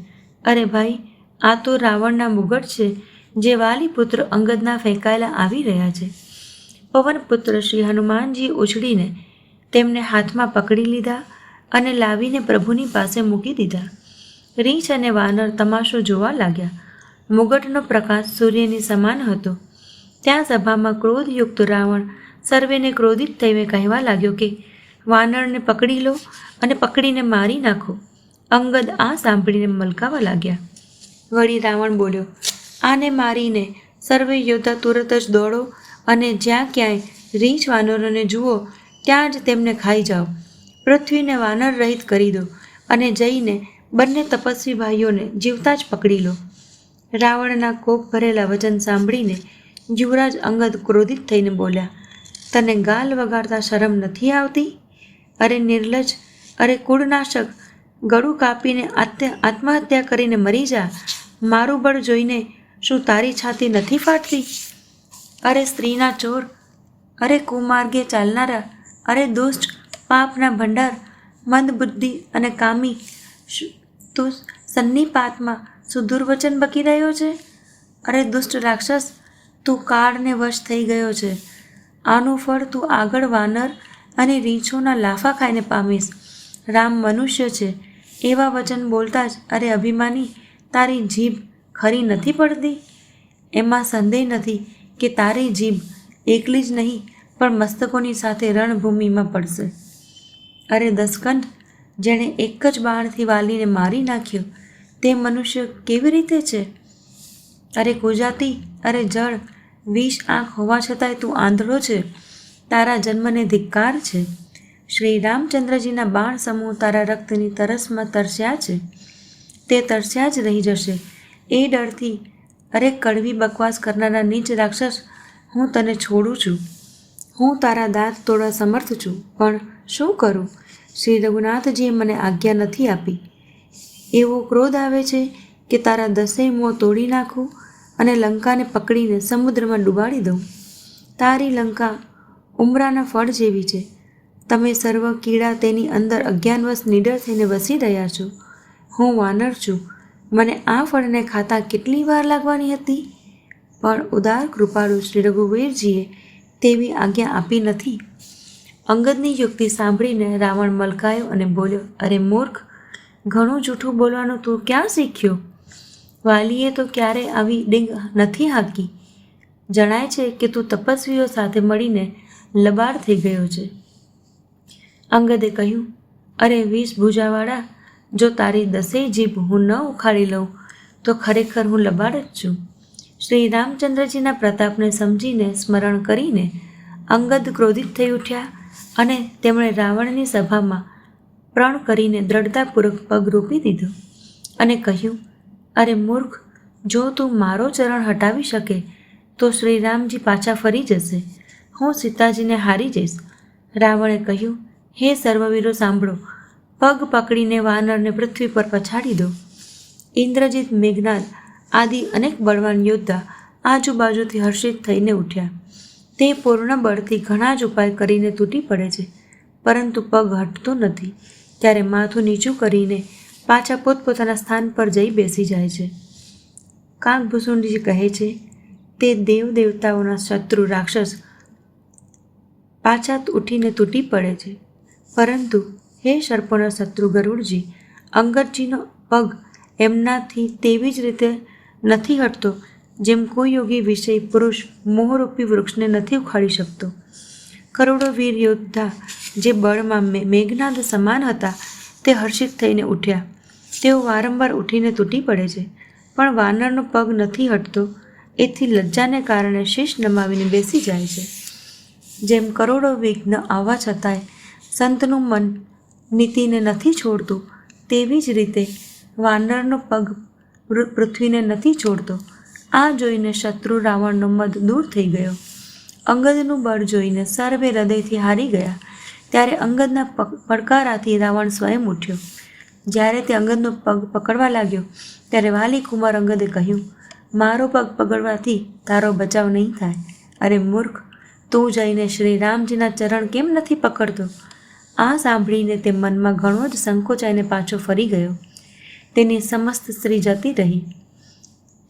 અરે ભાઈ, આ તો રાવણના મુગટ છે, જે વાલી પુત્ર અંગદના ફેંકાયેલા આવી રહ્યા છે. પવનપુત્ર શ્રી હનુમાનજી ઉછળીને તેમને હાથમાં પકડી લીધા અને લાવીને પ્રભુની પાસે મૂકી દીધા. રીંછ અને વાનર તમાશો જોવા લાગ્યા. મુગટનો પ્રકાશ સૂર્યની સમાન હતો. ત્યાં સભામાં ક્રોધયુક્ત રાવણ સર્વેને ક્રોધિત થઈને કહેવા લાગ્યો કે વાનરને પકડી લો અને પકડીને મારી નાખો. અંગદ આ સાંભળીને મલકાવા લાગ્યા. વળી રાવણ બોલ્યો, આને મારીને સર્વે યોદ્ધા તુરત જ દોડો અને જ્યાં ક્યાંય રીંછ વાનરોને જુઓ ત્યાં જ તેમને ખાઈ જાઓ. પૃથ્વીને વાનર રહિત કરી દો અને જઈને બંને તપસ્વી ભાઈઓને જીવતા જ પકડી લો. રાવણના કોપ ભરેલા વચન સાંભળીને યુવરાજ અંગદ ક્રોધિત થઈને બોલ્યા, તને ગાલ વગાડતા શરમ નથી આવતી? અરે નિર્લજ, અરે કુળનાશક, ગળું કાપીને આત્મહત્યા કરીને મરી જા. મારું બળ જોઈને શું તારી છાતી નથી ફાટતી? અરે સ્ત્રીના ચોર, અરે કુમાર્ગે ચાલનારા, અરે દુષ્ટ, પાપના ભંડાર, મંદબુદ્ધિ અને કામી, તું સન્નિપાતમાં સુદુર્વચન બકી રહ્યો છે? અરે દુષ્ટ રાક્ષસ, તું કાળને વશ થઈ ગયો છે. આનું ફળ તું આગળ વાનર અને રીંછોના લાફા ખાઈને પામીશ. રામ મનુષ્ય છે એવા વચન બોલતા જ અરે અભિમાની, તારી જીભ ખરી નથી પડતી? એમાં સંદેહ નથી કે તારી જીભ એકલી જ નહીં પણ મસ્તકોની સાથે રણભૂમિમાં પડશે. અરે દસકંઠ, જેણે એક જ બાણથી વાલીને મારી નાખ્યો તે મનુષ્ય કેવી રીતે છે? અરે કુજાતી, અરે જળ, 20 આંખ હોવા છતાંય તું આંધળો છે. તારા જન્મને ધિક્કાર છે. શ્રી રામચંદ્રજીના બાણ સમૂહ તારા રક્તની તરસમાં તરસ્યા છે. તે તરસ્યા જ રહી જશે એ ડરથી. અરે કડવી બકવાસ કરનારા નીચ રાક્ષસ, હું તને છોડું છું. હું તારા દાંત તોડવા સમર્થ છું, પણ શું કરું? શ્રી રઘુનાથજીએ મને આજ્ઞા નથી આપી. એવો ક્રોધ આવે છે કે તારા 10 મોં તોડી નાખું અને લંકાને પકડીને સમુદ્રમાં ડૂબાડી દઉં. તારી લંકા ઉમરાના ફળ જેવી છે. તમે સર્વ કીડા તેની અંદર અજ્ઞાનવશ નીડર થઈને વસી રહ્યા છો. હું વાનર છું, મને આ ફળને ખાતા કેટલી વાર લાગવાની હતી, પણ ઉદાર કૃપાળુ શ્રી રઘુવીરજીએ તેવી આજ્ઞા આપી નથી. અંગદની યુક્તિ સાંભળીને રાવણ મલકાયો અને બોલ્યો, અરે મૂર્ખ, ઘણું જૂઠું બોલવાનું તું ક્યાં શીખ્યો? વાલીએ તો ક્યારે આવી ડીંગ નથી હાકી. જણાય છે કે તું તપસ્વીઓ સાથે મળીને લબાડ થઈ ગયો છે. અંગદે કહ્યું, અરે 20 ભુજાવાળા, જો તારી 10 જીભ હું ન ઉખાડી લઉં તો ખરેખર હું લબાડ જ છું. શ્રી રામચંદ્રજીના પ્રતાપને સમજીને સ્મરણ કરીને અંગદ ક્રોધિત થઈ ઉઠ્યા અને તેમણે રાવણની સભામાં પ્રણ કરીને દ્રઢતાપૂર્વક પગ રોપી દીધો અને કહ્યું, અરે મૂર્ખ, જો તું મારો ચરણ હટાવી શકે તો શ્રી રામજી પાછા ફરી જશે. હું સીતાજીને હારી જઈશ. રાવણે કહ્યું, હે સર્વવીરો સાંભળો, પગ પકડીને વાનરને પૃથ્વી પર પછાડી દો. ઇન્દ્રજીત, મેઘનાદ આદિ અનેક બળવાન યોદ્ધા આજુબાજુથી હર્ષિત થઈને ઉઠ્યા. તે પૂર્ણ બળથી ઘણા જ ઉપાય કરીને તૂટી પડે છે, પરંતુ પગ હટતો નથી. ત્યારે માથું નીચું કરીને પાછા પોતપોતાના સ્થાન પર જઈ બેસી જાય છે. કાગભૂસુંડજી કહે છે, તે દેવ દેવતાઓના શત્રુ રાક્ષસ પાછા ઉઠીને તૂટી પડે છે, પરંતુ હે સર્પોના શત્રુ ગરુડજી, અંગદજીનો પગ એમનાથી તેવી જ રીતે નથી હટતો જેમ કોઈ યોગી વિષય પુરુષ મોહરૂપી વૃક્ષને નથી ઉખાડી શકતો. કરોડો વીર યોદ્ધા જે બળમાં મેઘનાદ સમાન હતા તે હર્ષિત થઈને ઉઠ્યા. તેઓ વારંવાર ઉઠીને તૂટી પડે છે, પણ વાનરનો પગ નથી હટતો. એથી લજ્જાને કારણે શીશ નમાવીને બેસી જાય છે. જેમ કરોડો વિઘ્ન આવવા છતાંય સંતનું મન નીતિને નથી છોડતું, તેવી જ રીતે વાનરનો પગ પૃથ્વીને નથી છોડતો. આ જોઈને શત્રુ રાવણનો મદ દૂર થઈ ગયો. અંગદનું બળ જોઈને સર્વે હૃદયથી હારી ગયા. ત્યારે અંગદના પડકારાથી રાવણ સ્વયં ઉઠ્યો. જ્યારે તે અંગદનો પગ પકડવા લાગ્યો ત્યારે વાલી કુમાર અંગદે કહ્યું, મારો પગ પકડવાથી તારો બચાવ નહીં થાય. અરે મૂર્ખ, તું જઈને શ્રી રામજીના ચરણ કેમ નથી પકડતો? આ સાંભળીને તે મનમાં ઘણો જ સંકોચાઈને પાછો ફરી ગયો. તેની સમસ્ત સ્ત્રી જતી રહી.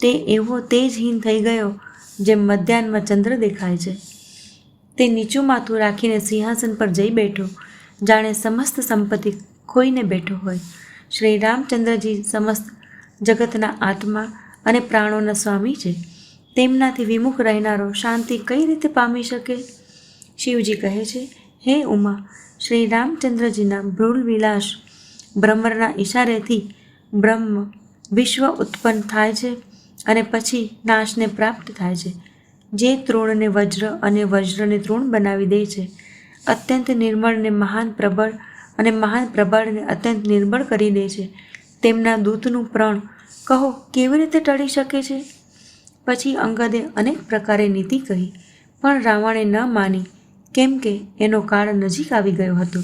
તે એવો તેજહીન થઈ ગયો જેમ મધ્યાહનમાં ચંદ્ર દેખાય છે. તે નીચું માથું રાખીને સિંહાસન પર જઈ બેઠો, જાણે સમસ્ત સંપત્તિ ખોઈને બેઠો હોય. શ્રી રામચંદ્રજી સમસ્ત જગતના આત્મા અને પ્રાણોના સ્વામી છે. તેમનાથી વિમુખ રહેનારો શાંતિ કઈ રીતે પામી શકે? શિવજી કહે છે, હે ઉમા, શ્રી રામચંદ્રજીના ભ્રૂલ વિલાસ ભ્રમરના ઈશારેથી બ્રહ્મ વિશ્વ ઉત્પન્ન થાય છે અને પછી નાશને પ્રાપ્ત થાય છે. જે તૃણને વજ્ર અને વજ્રને તૃણ બનાવી દે છે, અત્યંત નિર્મળને મહાન પ્રબળ અને મહાન પ્રબળને અત્યંત નિર્બળ કરી દે છે, તેમના દૂતનું પ્રણ કહો કેવી રીતે ટળી શકે છે? પછી અંગદે અનેક પ્રકારે નીતિ કહી, પણ રાવણે ન માની, કેમ કે એનો કાળ નજીક આવી ગયો હતો.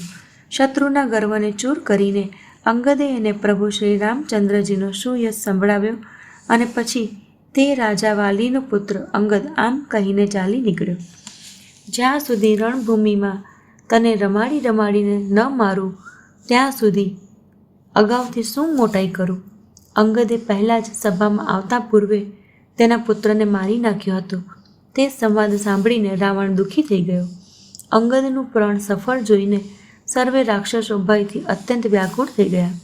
શત્રુના ગર્વને ચૂર કરીને અંગદે એને પ્રભુ શ્રી રામચંદ્રજીનો સુયશ સંભળાવ્યો અને પછી તે રાજા વાલીનો પુત્ર અંગદ આમ કહીને ચાલી નીકળ્યો, જ્યાં સુધી રણભૂમિમાં તને રમાડીને ન મારું ત્યાં સુધી અગાઉથી શું મોટાઈ કરું? અંગદે પહેલાં જ સભામાં આવતા પૂર્વે તેના પુત્રને મારી નાખ્યો હતો. તે સંવાદ સાંભળીને રાવણ દુઃખી થઈ ગયો. અંગદનું પ્રણ સફળ જોઈને સર્વે રાક્ષસો ભયથી અત્યંત વ્યાકુળ થઈ ગયા.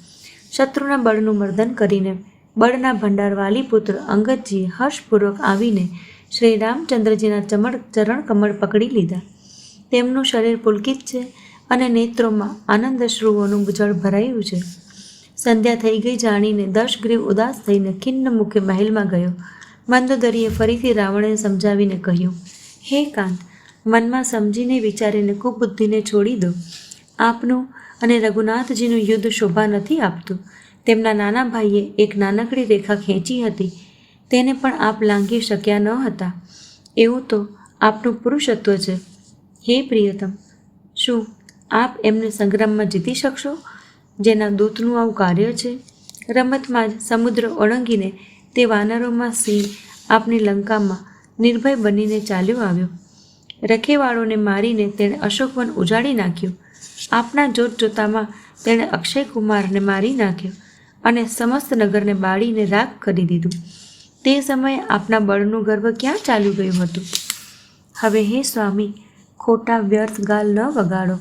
શત્રુના બળનું મર્દન કરીને બળના ભંડાર વાલી પુત્ર અંગદજીએ હર્ષપૂર્વક આવીને શ્રી રામચંદ્રજીના ચરણ કમળ પકડી લીધા. તેમનું શરીર પુલકિત છે અને નેત્રોમાં આનંદશ્રુઓનું જળ ભરાયું છે. સંધ્યા થઈ ગઈ જાણીને દશગ્રીવ ઉદાસ થઈને ખિન્ન મુખે મહેલમાં ગયો. મંદોદરીએ ફરીથી રાવણને સમજાવીને કહ્યું, હે કાંત, મનમાં સમજીને વિચારીને કુબુદ્ધિને છોડી દો. આપનું અને રઘુનાથજીનું યુદ્ધ શોભા નથી આપતું. તેમના નાના ભાઈએ એક નાનકડી રેખા ખેંચી હતી, તેને પણ આપ લાંઘી શક્યા ન હતા. એવું તો આપનું પુરુષત્વ છે. હે પ્રિયતમ, શું આપ એમને સંગ્રામમાં જીતી શકશો, જેના દૂતનું આવું કાર્ય છે? રમતમાં જ સમુદ્ર ઓળંગીને તે વાનરોમાં સિંહ આપની લંકામાં નિર્ભય બનીને ચાલ્યો આવ્યો. રખેવાળોને મારીને તેણે અશોકવન ઉજાડી નાખ્યું. આપના જોતજોતામાં તેણે અક્ષયકુમારને મારી નાખ્યો અને સમસ્ત નગરને બાળીને રાખ કરી દીધું. તે સમયે આપના બળનું ગર્વ ક્યાં ચાલ્યું ગયું હતું? હવે હે સ્વામી, ખોટા વ્યર્થ ગાલ ન વગાડો.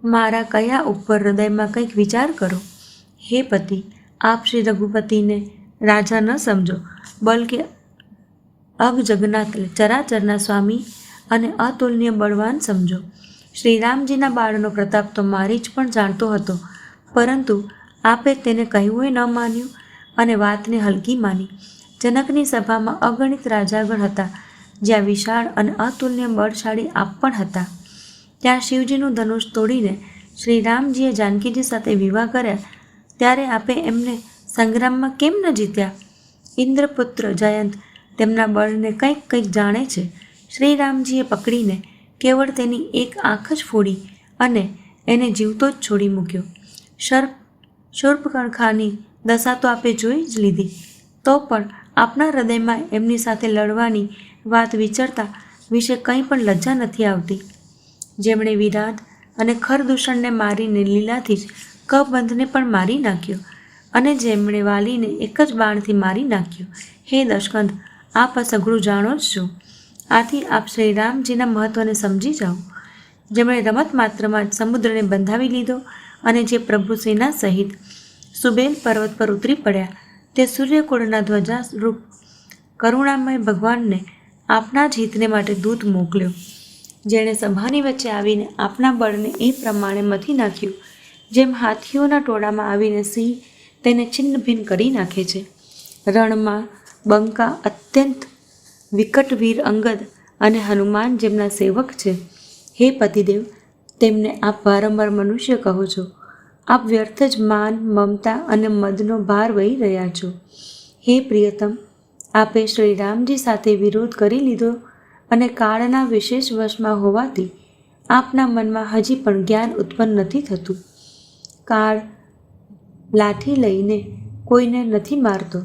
મારા કયા ઉપર હૃદયમાં કંઈક વિચાર કરો. હે પતિ, આપ શ્રી રઘુપતિને રાજા ન સમજો, બલકે અગજગના ચરાચરના સ્વામી અને અતુલનીય બળવાન સમજો. શ્રી રામજીના બાળનો પ્રતાપ તો મારી જ પણ જાણતો હતો, પરંતુ આપે તેને કહેવું ન માન્યું અને વાતને હલકી માની. જનકની સભામાં અગણિત રાજાગણ હતા, જ્યાં વિશાળ અને અતુલ્ય બળશાળી આપ પણ હતા. ત્યાં શિવજીનું ધનુષ તોડીને શ્રી રામજીએ જાનકીજી સાથે વિવાહ કર્યા, ત્યારે આપે એમને સંગ્રામમાં કેમ ન જીત્યા? ઇન્દ્રપુત્ર જયંત તેમના બળને કંઈક જાણે છે. શ્રી રામજીએ પકડીને કેવળ તેની એક આંખ જ ફોડી અને એને જીવતો જ છોડી મૂક્યો. શૂર્પણખાની દશા તો આપે જોઈ જ લીધી, તો પણ આપના હૃદયમાં એમની સાથે લડવાની વાત વિચારતા વિશે કંઈ પણ લજ્જા નથી આવતી, જેમણે વિરાટ અને ખરદૂષણને મારીને લીલાથી જ કબંધને પણ મારી નાખ્યો અને જેમણે વાલીને એક જ બાણથી મારી નાખ્યો. હે દશકંદ, આપ આ સઘળું જાણો જ છો. આથી આપ શ્રી રામજીના મહત્વને સમજી જાઓ, જેમણે રમત માત્રમાં જ સમુદ્રને બંધાવી લીધો અને જે પ્રભુ સેના સહિત સુબેલ પર્વત પર ઉતરી પડ્યા, તે સૂર્યકુળના ધ્વજા રૂપ કરુણામય ભગવાનને આપના જ હિતને માટે દૂત મોકલ્યો, જેણે સભાની વચ્ચે આવીને આપના બળને એ પ્રમાણે મથી નાખ્યું, જેમ હાથીઓના ટોળામાં આવીને સિંહ તેને છિન્ન ભિન્ન કરી નાખે છે. રણમાં બંકા અત્યંત વિકટ વીર અંગદ અને હનુમાન જેમના સેવક છે. હે પતિદેવ, તેમને આપ વારંવાર મનુષ્ય કહો છો. આપ વ્યર્થ જ માન, મમતા અને મદનો ભાર વહી રહ્યા છો. હે પ્રિયતમ, આપે શ્રી રામજી સાથે વિરોધ કરી લીધો અને કાળના વિશેષ વશમાં હોવાથી આપના મનમાં હજી પણ જ્ઞાન ઉત્પન્ન નથી થતું. કાળ લાઠી લઈને કોઈને નથી મારતો,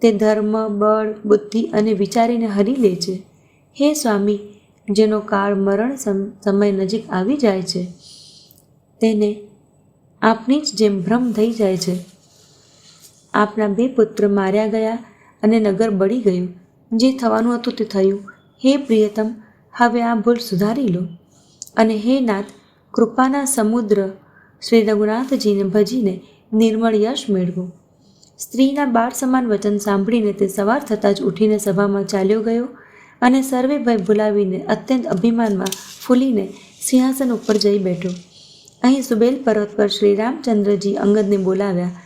તે ધર્મ, બળ, બુદ્ધિ અને વિચારીને હરી લે છે. હે સ્વામી, જેનો કાળ મરણ સમય નજીક આવી જાય છે, તેને આપની જ જેમ ભ્રમ થઈ જાય છે. આપના 2 પુત્ર માર્યા ગયા અને નગર બળી ગયું. જે થવાનું હતું તે થયું. હે પ્રિયતમ, હવે આ ભૂલ સુધારી લો અને હે નાથ, કૃપાના સમુદ્ર શ્રી રઘુનાથજીને ભજીને નિર્મળ યશ મેળવો. સ્ત્રીના બાળ સમાન વચન સાંભળીને તે સવાર થતાં જ ઉઠીને સભામાં ચાલ્યો ગયો અને સર્વે ભય ભૂલાવીને અત્યંત અભિમાનમાં ફૂલીને સિંહાસન ઉપર જઈ બેઠો. અહીં સુબેલ પર્વત પર શ્રી રામચંદ્રજી અંગદને બોલાવ્યા.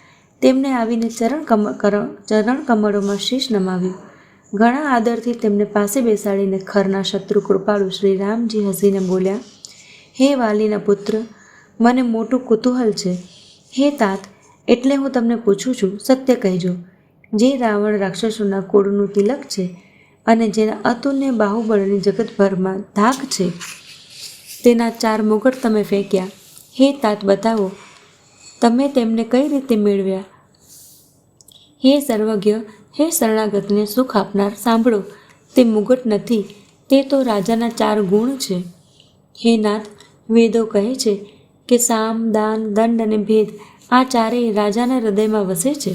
તેમને આવીને ચરણ કમળોમાં શીશ નમાવ્યું. ઘણા આદરથી તેમને પાસે બેસાડીને ખરના શત્રુ કૃપાળુ શ્રી રામજી હસીને બોલ્યા, હે વાલીના પુત્ર, મને મોટું કુતૂહલ છે. હે તાત, એટલે હું તમને પૂછું છું, સત્ય કહેજો. જે રાવણ રાક્ષસોના કુળનું તિલક છે અને જેના અતુલ્ય બાહુબળની જગતભરમાં ધાક છે, તેના 4 મુગટ તમે ફેંક્યા. હે તાત, બતાવો, તમે તેમને કઈ રીતે મેળવ્યા? હે સર્વજ્ઞ, હે શરણાગતને સુખ આપનાર, સાંભળો, તે મુગટ નથી, તે તો રાજાના 4 ગુણ છે. હે નાથ, વેદો કહે છે કે સામ, દાન, દંડ અને ભેદ આ ચારેય રાજાના હૃદયમાં વસે છે.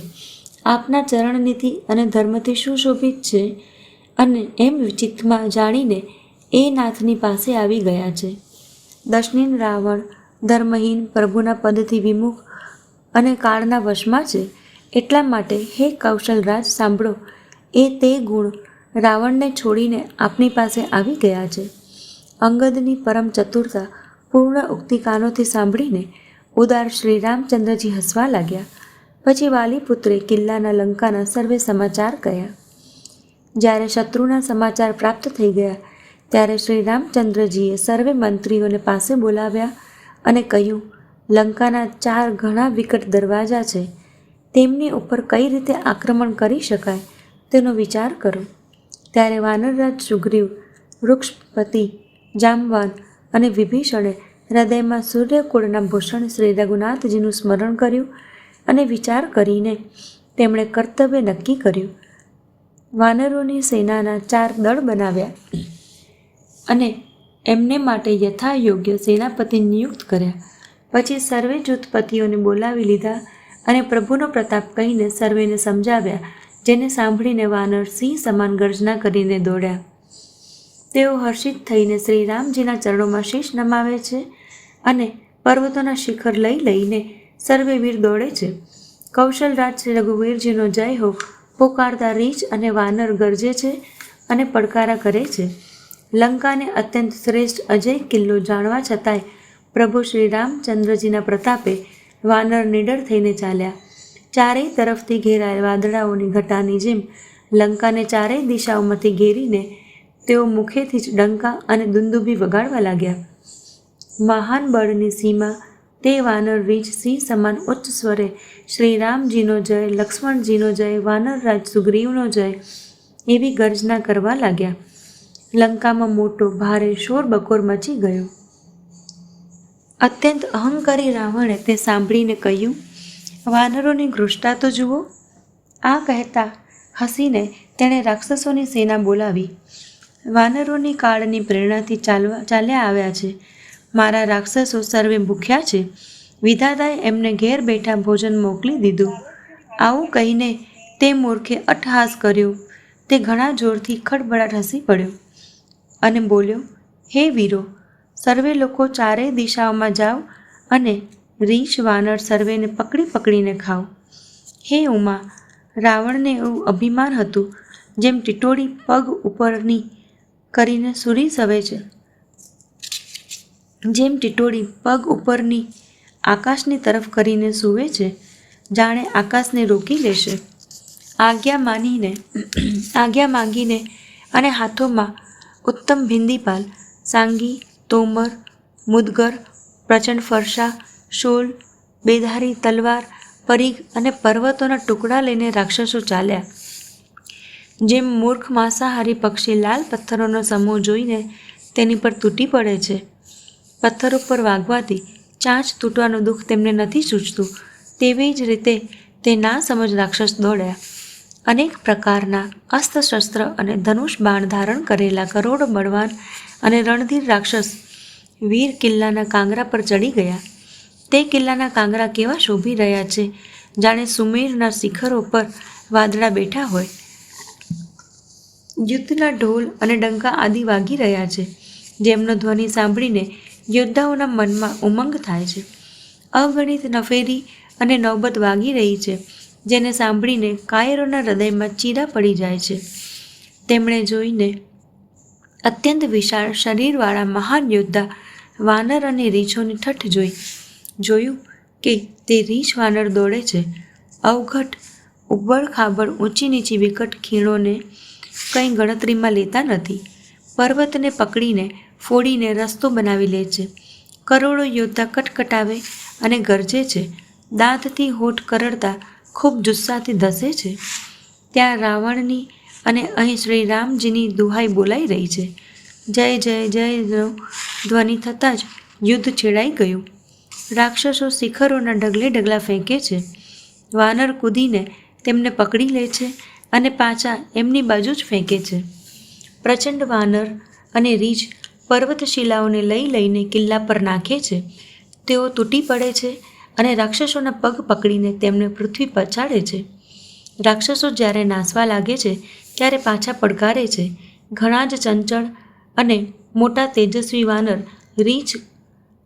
આપના ચરણનીતિ અને ધર્મથી સુશોભિત છે અને એમ ચિત્તમાં જાણીને એ નાથની પાસે આવી ગયા છે. દશનિન રાવણ ધર્મહીન, પ્રભુના પદથી વિમુખ અને કાળના વશમાં છે. એટલા માટે હે કૌશલરાજ, સાંભળો, એ તે ગુણ રાવણને છોડીને આપની પાસે આવી ગયા છે. અંગદની પરમ ચતુરતા પૂર્ણ ઉક્તિ કાનોથી સાંભળીને ઉદાર શ્રી રામચંદ્રજી હસવા લાગ્યા. પછી વાલી પુત્રે કિલ્લાના લંકાના સર્વે સમાચાર કહ્યા. જ્યારે શત્રુના સમાચાર પ્રાપ્ત થઈ ગયા, ત્યારે શ્રી રામચંદ્રજીએ સર્વે મંત્રીઓને પાસે બોલાવ્યા અને કહ્યું, લંકાના 4 ઘણા વિકટ દરવાજા છે. તેમની ઉપર કઈ રીતે આક્રમણ કરી શકાય તેનો વિચાર કરો. ત્યારે વાનરરાજ સુગ્રીવ, વૃક્ષપતિ જામવાન અને વિભીષણે હૃદયમાં સૂર્યકુળના ભૂષણ શ્રી રઘુનાથજીનું સ્મરણ કર્યું અને વિચાર કરીને તેમણે કર્તવ્ય નક્કી કર્યું. વાનરોની સેનાના 4 દળ બનાવ્યા અને એમને માટે યથાયોગ્ય સેનાપતિ નિયુક્ત કર્યા. પછી સર્વે જૂથપતિઓને બોલાવી લીધા અને પ્રભુનો પ્રતાપ કહીને સર્વેને સમજાવ્યા, જેને સાંભળીને વાનર સિંહ સમાન ગર્જના કરીને દોડ્યા. તેઓ હર્ષિત થઈને શ્રી રામજીના ચરણોમાં શીશ નમાવે છે અને પર્વતોના શિખર લઈને સર્વે વીર દોડે છે. કૌશલરાજ શ્રી રઘુવીરજીનો જય હો પોકારતા રીછ અને વાનર ગરજે છે અને પડકારા કરે છે. લંકાને અત્યંત શ્રેષ્ઠ અજય કિલ્લો જાણવા છતાંય પ્રભુ શ્રી રામચંદ્રજીના પ્રતાપે વાનર નીડર થઈને ચાલ્યા. ચારેય તરફથી ઘેરાયેલ વાદળાઓની ઘટાની જેમ લંકાને ચારેય દિશાઓમાંથી ઘેરીને તેઓ મુખેથી જ ડંકા અને દુંદુભી વગાડવા લાગ્યા. મહાન બળની સીમા તે વાનર રીછ સિંહ સમાન ઉચ્ચ સ્વરે શ્રી રામજીનો જય, લક્ષ્મણજીનો જય, વાનરરાજ સુગ્રીવનો જય એવી ગર્જના કરવા લાગ્યા. લંકામાં મોટો ભારે શોર બકોર મચી ગયો. અત્યંત અહંકારી રાવણે તે સાંભળીને કહ્યું, વાનરોની ગૃષ્ટા તો જુઓ. આ કહેતા હસીને તેણે રાક્ષસોની સેના બોલાવી. વાનરોની કાળની પ્રેરણાથી ચાલ્યા આવ્યા છે. મારા રાક્ષસો સર્વે ભૂખ્યા છે. વિધાતાએ એમને ઘેર બેઠા ભોજન મોકલી દીધું. આવું કહીને તે મૂર્ખે અટ્ટહાસ કર્યો. તે ઘણા જોરથી ખડબડાટ હસી પડ્યો અને બોલ્યો, હે વીરો, સર્વે લોકો ચારેય દિશાઓમાં જાઓ અને રીંછ વાનર સર્વેને પકડીને ખાઓ. હે ઉમા, રાવણને એવું અભિમાન હતું જેમ ટીટોળી પગ ઉપરની કરીને સૂરી સવે છે, જેમ ટીટોળી પગ ઉપરની આકાશની તરફ કરીને સૂવે છે, જાણે આકાશને રોકી લેશે. આજ્ઞા માંગીને અને હાથોમાં ઉત્તમ ભિંદીપાલ, સાંગી, તોમર, મુદગર, પ્રચંડ ફરસા, શૂલ, બેધારી તલવાર, પરીઘ અને પર્વતોના ટુકડા લઈને રાક્ષસો ચાલ્યા. જેમ મૂર્ખ માંસાહારી પક્ષી લાલ પથ્થરોનો સમૂહ જોઈને તેની પર તૂટી પડે છે, પથ્થરો પર વાગવાથી ચાંચ તૂટવાનું દુઃખ તેમને નથી સૂચતું, તેવી જ રીતે તે ના સમજ રાક્ષસ દોડ્યા. અનેક પ્રકારના અસ્ત્ર-શસ્ત્ર અને ધનુષ બાણ ધારણ કરેલા કરોડો બળવાન અને રણધીર રાક્ષસ વીર કિલ્લાના કાંગરા પર ચડી ગયા. તે કિલ્લાના કાંગરા કેવા શોભી રહ્યા છે, જાણે સુમેરના શિખરો પર વાદળા બેઠા હોય. યુદ્ધના ઢોલ અને ડંકા આદિ વાગી રહ્યા છે, જેમનો ધ્વનિ સાંભળીને યોદ્ધાઓના મનમાં ઉમંગ થાય છે. અગણિત નફેરી અને નૌબત વાગી રહી છે, જેને સાંભળીને કાયરોના હૃદયમાં ચીરા પડી જાય છે. તેમણે જોઈને અત્યંત વિશાળ શરીરવાળા મહાન યોદ્ધા વાનર અને રીંછોની ઠઠ જોયું કે તે રીંછ વાનર દોડે છે. અવઘટ ઉબડ-ખાબડ ઊંચી નીચી વિકટ ખીણોને કંઈ ગણતરીમાં લેતા નથી. પર્વતને પકડીને ફોડીને રસ્તો બનાવી લે છે. કરોડો યોદ્ધા કટકટાવે અને ગરજે છે. દાંતથી હોઠ કરડતા ખૂબ જુસ્સાથી ધસે છે. ત્યાં રાવણની અને અહીં શ્રી રામજીની દુહાઈ બોલાઈ રહી છે. જય જય જયનો ધ્વનિ થતાં જ યુદ્ધ છેડાઈ ગયું. રાક્ષસો શિખરોના ડગલા ફેંકે છે. વાનર કૂદીને તેમને પકડી લે છે અને પાછા એમની બાજુ જ ફેંકે છે. પ્રચંડ વાનર અને રીંછ પર્વતશિલાઓને લઈને કિલ્લા પર નાખે છે. તેઓ તૂટી પડે છે અને રાક્ષસોના પગ પકડીને તેમને પૃથ્વી પછાડે છે. રાક્ષસો જ્યારે નાસવા લાગે છે ત્યારે પાછા પડકારે છે. ઘણા જ ચંચળ અને મોટા તેજસ્વી વાનર રીંછ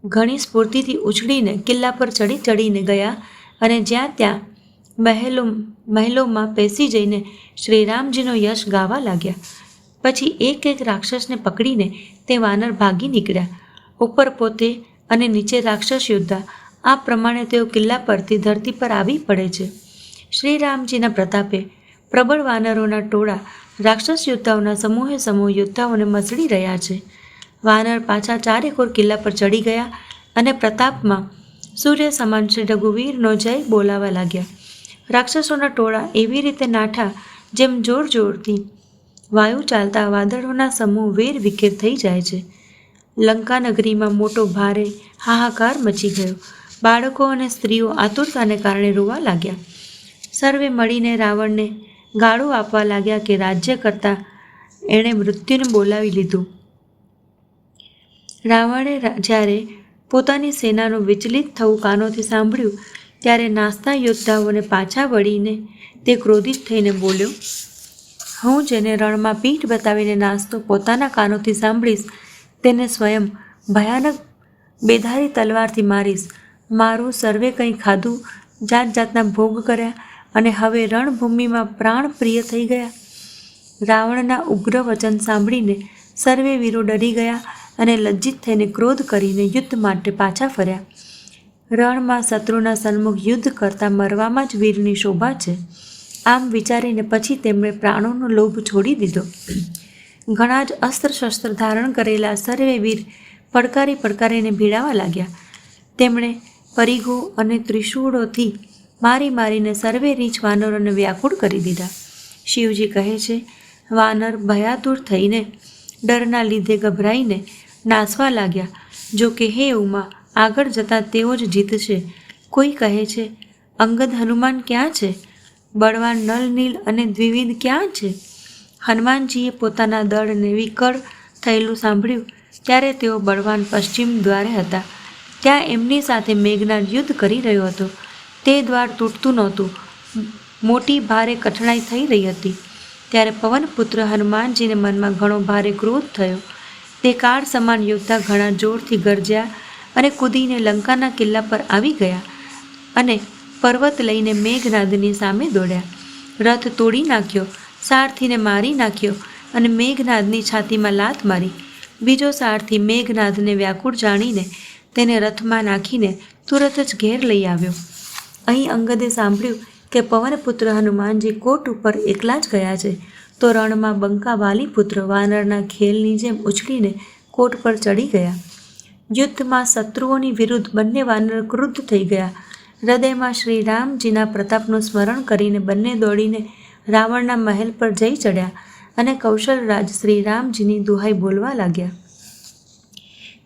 ઘણી સ્ફૂર્તિથી ઉછળીને કિલ્લા પર ચડીને ગયા અને જ્યાં ત્યાં મહેલોમાં પેસી જઈને શ્રીરામજીનો યશ ગાવા લાગ્યા. પછી એક એક રાક્ષસને પકડીને તે વાનર ભાગી નીકળ્યા. ઉપર પોતે અને નીચે રાક્ષસ યોદ્ધા, આ પ્રમાણે તેઓ કિલ્લા પરથી ધરતી પર આવી પડે છે. શ્રીરામજીના પ્રતાપે પ્રબળ વાનરોના ટોળા રાક્ષસ યોદ્ધાઓના સમૂહે સમૂહ યોદ્ધાઓને મસળી રહ્યા છે. વાનર પાછા ચારેકોર કિલ્લા પર ચડી ગયા અને પ્રતાપમાં સૂર્ય સમાન શ્રી રઘુવીરનો જય બોલાવા લાગ્યા. રાક્ષસોના ટોળા એવી રીતે નાઠા જેમ જોર જોરથી વાયુ ચાલતા વાદળોના સમૂહ વેર વિખેર થઈ જાય છે. લંકા નગરીમાં મોટો ભારે હાહાકાર મચી ગયો. બાળકો અને સ્ત્રીઓ આતુરતાને કારણે રોવા લાગ્યા. સર્વે મળીને રાવણને ગાળો આપવા લાગ્યા કે રાજ્ય કરતાં એણે મૃત્યુને બોલાવી લીધું. રાવણે જ્યારે પોતાની સેનાનું વિચલિત થવું કાનોથી સાંભળ્યું ત્યારે નાસતા યોદ્ધાઓને પાછા વળીને તે ક્રોધિત થઈને બોલ્યો, હું જેને રણમાં પીઠ બતાવીને નાસતો પોતાના કાનોથી સાંભળીશ તેને સ્વયં ભયાનક બેધારી તલવારથી મારીશ. મારું સર્વે કંઈ ખાધું, જાત જાતના ભોગ કર્યા અને હવે રણભૂમિમાં પ્રાણ પ્રિય થઈ ગયા. રાવણના ઉગ્ર વચન સાંભળીને સર્વે વીરો ડરી ગયા અને લજ્જિત થઈને ક્રોધ કરીને યુદ્ધ માટે પાછા ફર્યા. રણમાં શત્રુના સન્મુખ યુદ્ધ કરતાં મરવામાં જ વીરની શોભા છે. આમ વિચારીને પછી તેમણે પ્રાણોનો લોભ છોડી દીધો. ઘણા જ અસ્ત્ર-શસ્ત્ર ધારણ કરેલા સર્વે વીર પડકારીને ભીડાવા લાગ્યા. તેમણે પરિઘો અને ત્રિશૂળોથી મારીને સર્વે રીંછ વાનરોને વ્યાકુળ કરી દીધા. શિવજી કહે છે, વાનર ભયાતુર થઈને ડરના લીધે ગભરાઈને નાસવા લાગ્યા. જો કે હે ઉમા, આગળ જતાં તેઓ જ જીતશે. કોઈ કહે છે, અંગદ હનુમાન ક્યાં છે? બળવાન નલ, નીલ અને દ્વિવિધ ક્યાં છે? હનુમાનજીએ પોતાના દળને વિકળ થયેલું સાંભળ્યું ત્યારે તેઓ બળવાન પશ્ચિમ દ્વારે હતા. ત્યાં એમની સાથે મેઘનાદ યુદ્ધ કરી રહ્યો હતો. તે દ્વાર તૂટતું નહોતું. મોટી ભારે કઠણાઈ થઈ રહી હતી. ત્યારે પવનપુત્ર હનુમાનજીને મનમાં ઘણો ભારે ક્રોધ થયો. તે કાળ સમાન યોદ્ધા ઘણા જોરથી ગરજ્યા અને કૂદીને લંકાના કિલ્લા પર આવી ગયા અને પર્વત લઈને મેઘનાદની સામે દોડ્યા. રથ તોડી નાખ્યો, સારથીને મારી નાખ્યો અને મેઘનાદની છાતીમાં લાત મારી. બીજો સારથી મેઘનાદને વ્યાકુળ જાણીને તેને રથમાં નાખીને તુરત જ ઘેર લઈ આવ્યો. અહીં અંગદે સાંભળ્યું કે પવનપુત્ર હનુમાનજી કોટ ઉપર એકલા જ ગયા છે, તો રણમાં બંકા વાલીપુત્ર વાનરના ખેલની જેમ ઉછળીને કોટ પર ચડી ગયા. યુદ્ધમાં શત્રુઓની વિરુદ્ધ બંને વાનર ક્રુદ્ધ થઈ ગયા. હૃદયમાં શ્રી રામજીના પ્રતાપનું સ્મરણ કરીને બંને દોડીને રાવણના મહેલ પર જઈ ચડ્યા અને કૌશલરાજ શ્રી રામજીની દુહાઈ બોલવા લાગ્યા.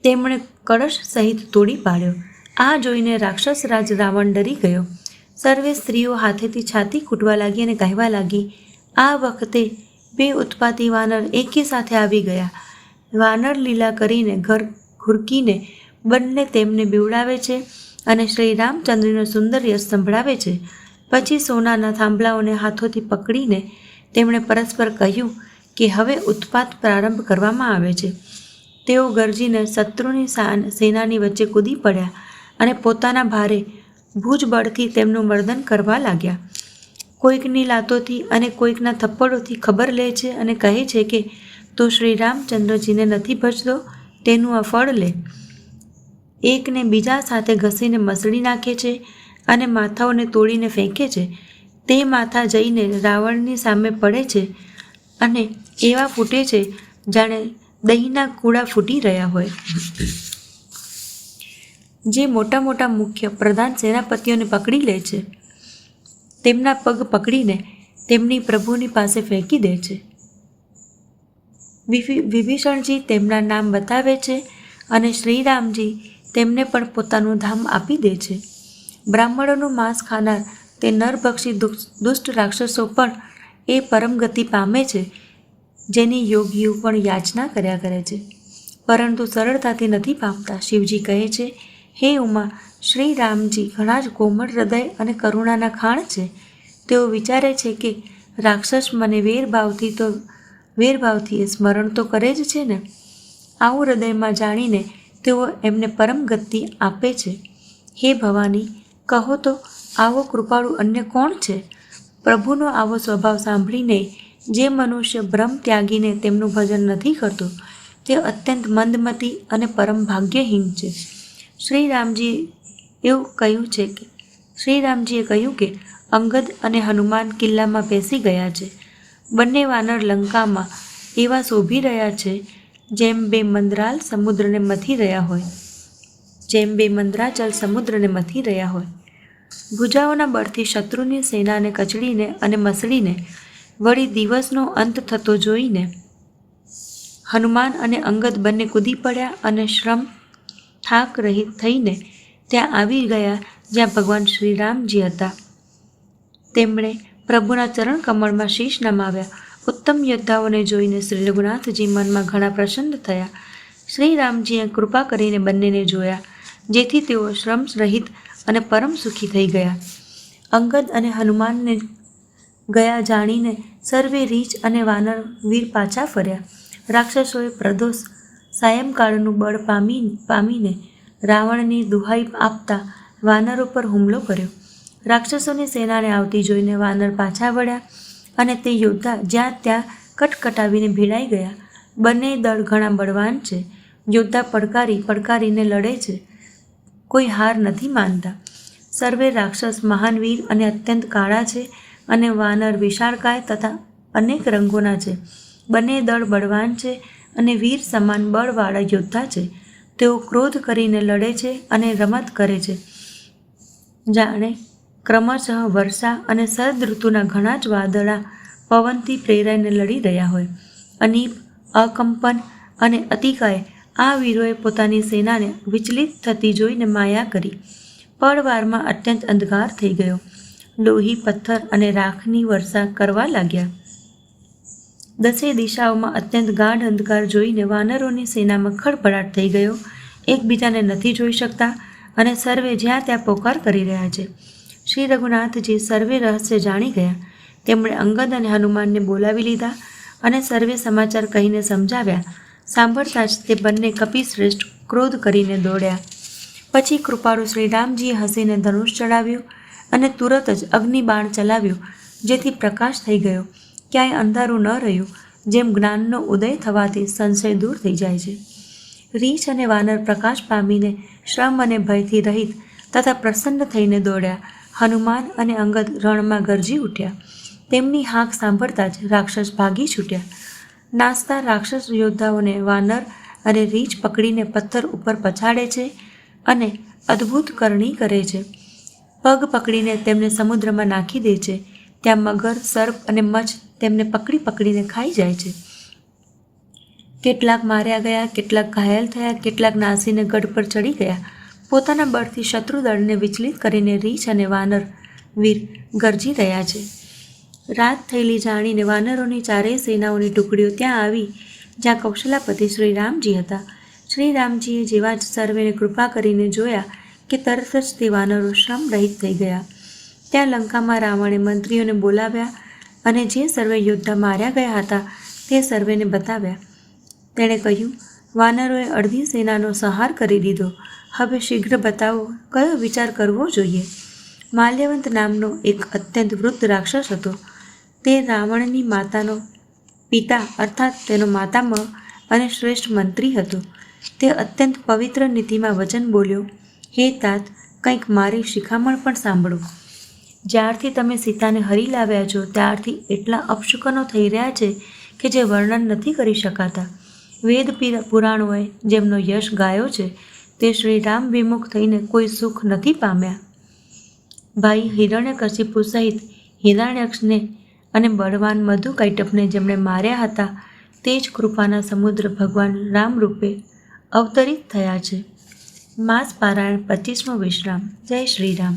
તેમણે કળશ સહિત તોડી પાડ્યો. આ જોઈને રાક્ષસરાજ રાવણ ડરી ગયો. સર્વે સ્ત્રીઓ હાથેથી છાતી કૂટવા લાગી અને કહેવા લાગી, આ વખતે બે ઉત્પાતી વાનર એકી સાથે આવી ગયા. વાનર લીલા કરીને ઘર ઘુરકીને બંને તેમને બીવડાવે છે અને શ્રી રામચંદ્રનો સુંદર યશ સંભળાવે છે. પછી સોનાના થાંભલાઓને હાથોથી પકડીને તેમણે પરસ્પર કહ્યું કે હવે ઉત્પાત પ્રારંભ કરવામાં આવે છે. તેઓ ગરજીને શત્રુની સેનાની વચ્ચે કૂદી પડ્યા અને પોતાના ભારે ભુજબળથી તેમનું મર્દન કરવા લાગ્યા. કોઈકની લાતોથી અને કોઈકના થપ્પડોથી ખબર લે છે અને કહે છે કે તું શ્રી રામચંદ્રજીને નથી ભજતો, તેનું આ ફળ લે. એકને બીજા સાથે ઘસીને મસળી નાખે છે અને માથાઓને તોડીને ફેંકે છે. તે માથા જઈને રાવણની સામે પડે છે અને એવા ફૂટે છે જાણે દહીંના કૂડા ફૂટી રહ્યા હોય. જે મોટા મોટા મુખ્ય પ્રધાન સેનાપતિઓને પકડી લે છે, તેમના પગ પકડીને તેમની પ્રભુની પાસે ફેંકી દે છે. વિભીષણજી તેમના નામ બતાવે છે અને શ્રીરામજી તેમને પણ પોતાનું ધામ આપી દે છે. બ્રાહ્મણોનું માંસ ખાનાર તે નરભક્ષી દુષ્ટ રાક્ષસો પણ એ પરમ ગતિ પામે છે જેની યોગીઓ પણ યાચના કર્યા કરે છે, પરંતુ સરળતાથી નથી પામતા. શિવજી કહે છે, હે ઉમા, શ્રી રામજી ઘણા જ કોમળ હૃદય અને કરુણાના ખાણ છે. તેઓ વિચારે છે કે રાક્ષસ મને વેરભાવથી એ સ્મરણ તો કરે જ છે ને. આવું હૃદયમાં જાણીને તેઓ એમને પરમ ગતિ આપે છે. હે ભવાની, કહો તો આવો કૃપાળુ અન્ય કોણ છે? પ્રભુનો આવો સ્વભાવ સાંભળીને જે મનુષ્ય ભ્રમ ત્યાગીને તેમનું ભજન નથી કરતો તે અત્યંત મંદમતી અને પરમ ભાગ્યહીન છે. શ્રીરામજીએ કહ્યું કે અંગદ અને હનુમાન કિલ્લામાં બેસી ગયા છે. બંને વાનર લંકામાં એવા શોભી રહ્યા છે જેમ બે મંદરાલ સમુદ્રને મથી રહ્યા હોય. ભુજાઓના બળથી શત્રુની સેનાને કચડીને અને મસળીને વળી દિવસનો અંત થતો જોઈને હનુમાન અને અંગદ બંને કૂદી પડ્યા અને થાક રહિત થઈને ત્યાં આવી ગયા જ્યાં ભગવાન શ્રી રામજી હતા. તેમણે પ્રભુના ચરણ કમળમાં શીશ નમાવ્યા. ઉત્તમ યોદ્ધાઓને જોઈને શ્રી રઘુનાથજી મનમાં ઘણા પ્રસન્ન થયા. શ્રી રામજીએ કૃપા કરીને બંનેને જોયા, જેથી તેઓ શ્રમ રહિત અને પરમ સુખી થઈ ગયા. અંગદ અને હનુમાનને ગયા જાણીને સર્વે રીછ અને વાનર વીર પાછા ફર્યા. રાક્ષસોએ પ્રદોષ સાયંકાળનું બળ પામીને રાવણની દુહાઈ આપતા વાનરો પર હુમલો કર્યો. રાક્ષસોની સેનાને આવતી જોઈને વાનર પાછા વળ્યા અને તે યોદ્ધા જ્યાં ત્યાં કટકટાવીને ભીડાઈ ગયા. બંને દળ ઘણા બળવાન છે. યોદ્ધા પડકારીને લડે છે, કોઈ હાર નથી માનતા. સર્વે રાક્ષસ મહાન વીર અને અત્યંત કાળા છે અને વાનર વિશાળકાય તથા અનેક રંગોના છે. બંને દળ બળવાન છે અને વીર સમાન બળવાળા યોદ્ધા છે. તેઓ ક્રોધ કરીને લડે છે અને રમત કરે છે જાણે ક્રમશઃ વર્ષા અને શરદ ઋતુના ઘણા જ વાદળા પવનથી પ્રેરાઈને લડી રહ્યા હોય. અનીપ, અકંપન અને અતિકાય આ વીરોએ પોતાની સેનાને વિચલિત થતી જોઈને માયા કરી. પળવારમાં અત્યંત અંધકાર થઈ ગયો. લોહી, પથ્થર અને રાખની વર્ષા કરવા લાગ્યા. 10 દિશાઓમાં અત્યંત ગાઢ અંધકાર જોઈને વાનરોની સેનામાં ખળભળાટ થઈ ગયો. એકબીજાને નથી જોઈ શકતા અને સર્વે જ્યાં ત્યાં પોકાર કરી રહ્યા છે. શ્રી રઘુનાથજી સર્વે રહસ્ય જાણી ગયા. તેમણે અંગદ અને હનુમાનને બોલાવી લીધા અને સર્વે સમાચાર કહીને સમજાવ્યા. સાંભળતા જ તે બંને કપિશ્રેષ્ઠ ક્રોધ કરીને દોડ્યા. પછી કૃપાળુ શ્રી રામજીએ હસીને ધનુષ ચડાવ્યું અને તુરત જ અગ્નિબાણ ચલાવ્યું, જેથી પ્રકાશ થઈ ગયો. ક્યાંય અંધારું ન રહ્યું. જેમ જ્ઞાનનો ઉદય થવાથી સંશય દૂર થઈ જાય છે. રીછ અને વાનર પ્રકાશ પામીને શ્રમ અને ભયથી રહિત તથા પ્રસન્ન થઈને દોડ્યા. હનુમાન અને અંગદ રણમાં ગરજી ઉઠ્યા. તેમની હાંક સાંભળતા જ રાક્ષસ ભાગી છૂટ્યા. નાસતા રાક્ષસ યોદ્ધાઓને વાનર અને રીંછ પકડીને પથ્થર ઉપર પછાડે છે અને અદ્ભુત કરણી કરે છે. પગ પકડીને તેમને સમુદ્રમાં નાખી દે છે. ત્યાં મગર, સર્પ અને મચ્છ તેમને પકડીને ખાઈ જાય છે. કેટલાક માર્યા ગયા, કેટલાક ઘાયલ થયા, કેટલાક નાસીને ગઢ પર ચડી ગયા. પોતાના બળથી શત્રુદળને વિચલિત કરીને રીંછ અને વાનર વીર ગરજી રહ્યા છે. રાત થયેલી જાણીને વાનરોની ચારેય સેનાઓની ટુકડીઓ ત્યાં આવી જ્યાં કૌશલાપતિ શ્રી રામજી હતા. શ્રી રામજીએ જેવા જ સર્વેને કૃપા કરીને જોયા કે તરત જ તે વાનરો શ્રમ રહિત થઈ ગયા. ત્યાં લંકામાં રાવણે મંત્રીઓને બોલાવ્યા અને જે સર્વે યોદ્ધા માર્યા ગયા હતા તે સર્વેને બતાવ્યા. તેણે કહ્યું, વાનરોએ અડધી સેનાનો સંહાર કરી દીધો. હવે શીઘ્ર બતાવો કયો વિચાર કરવો જોઈએ. માલ્યવંત નામનો એક અત્યંત વૃદ્ધ રાક્ષસ હતો. તે રાવણની માતાનો પિતા અર્થાત તેનો માતામહ અને શ્રેષ્ઠ મંત્રી હતો. તે અત્યંત પવિત્ર નીતિમાં વચન બોલ્યો, હે તાત, કંઈક મારી શિખામણ પણ સાંભળો. જ્યારથી તમે સીતાને હરી લાવ્યા છો ત્યારથી એટલા અપશુકનો થઈ રહ્યા છે કે જે વર્ણન નથી કરી શકાતા. વેદ પુરાણોએ જેમનો યશ ગાયો છે તે શ્રી રામ વિમુખ થઈને કોઈ સુખ નથી પામ્યા. ભાઈ હિરણ્યકશિપુ સહિત હિરણ્યક્ષને અને બળવાન મધુકૈટભને જેમણે માર્યા હતા તે જ કૃપાના સમુદ્ર ભગવાન રામ રૂપે અવતરિત થયા છે. માસ પારાયણ 25મો વિશ્રામ. જય શ્રી રામ.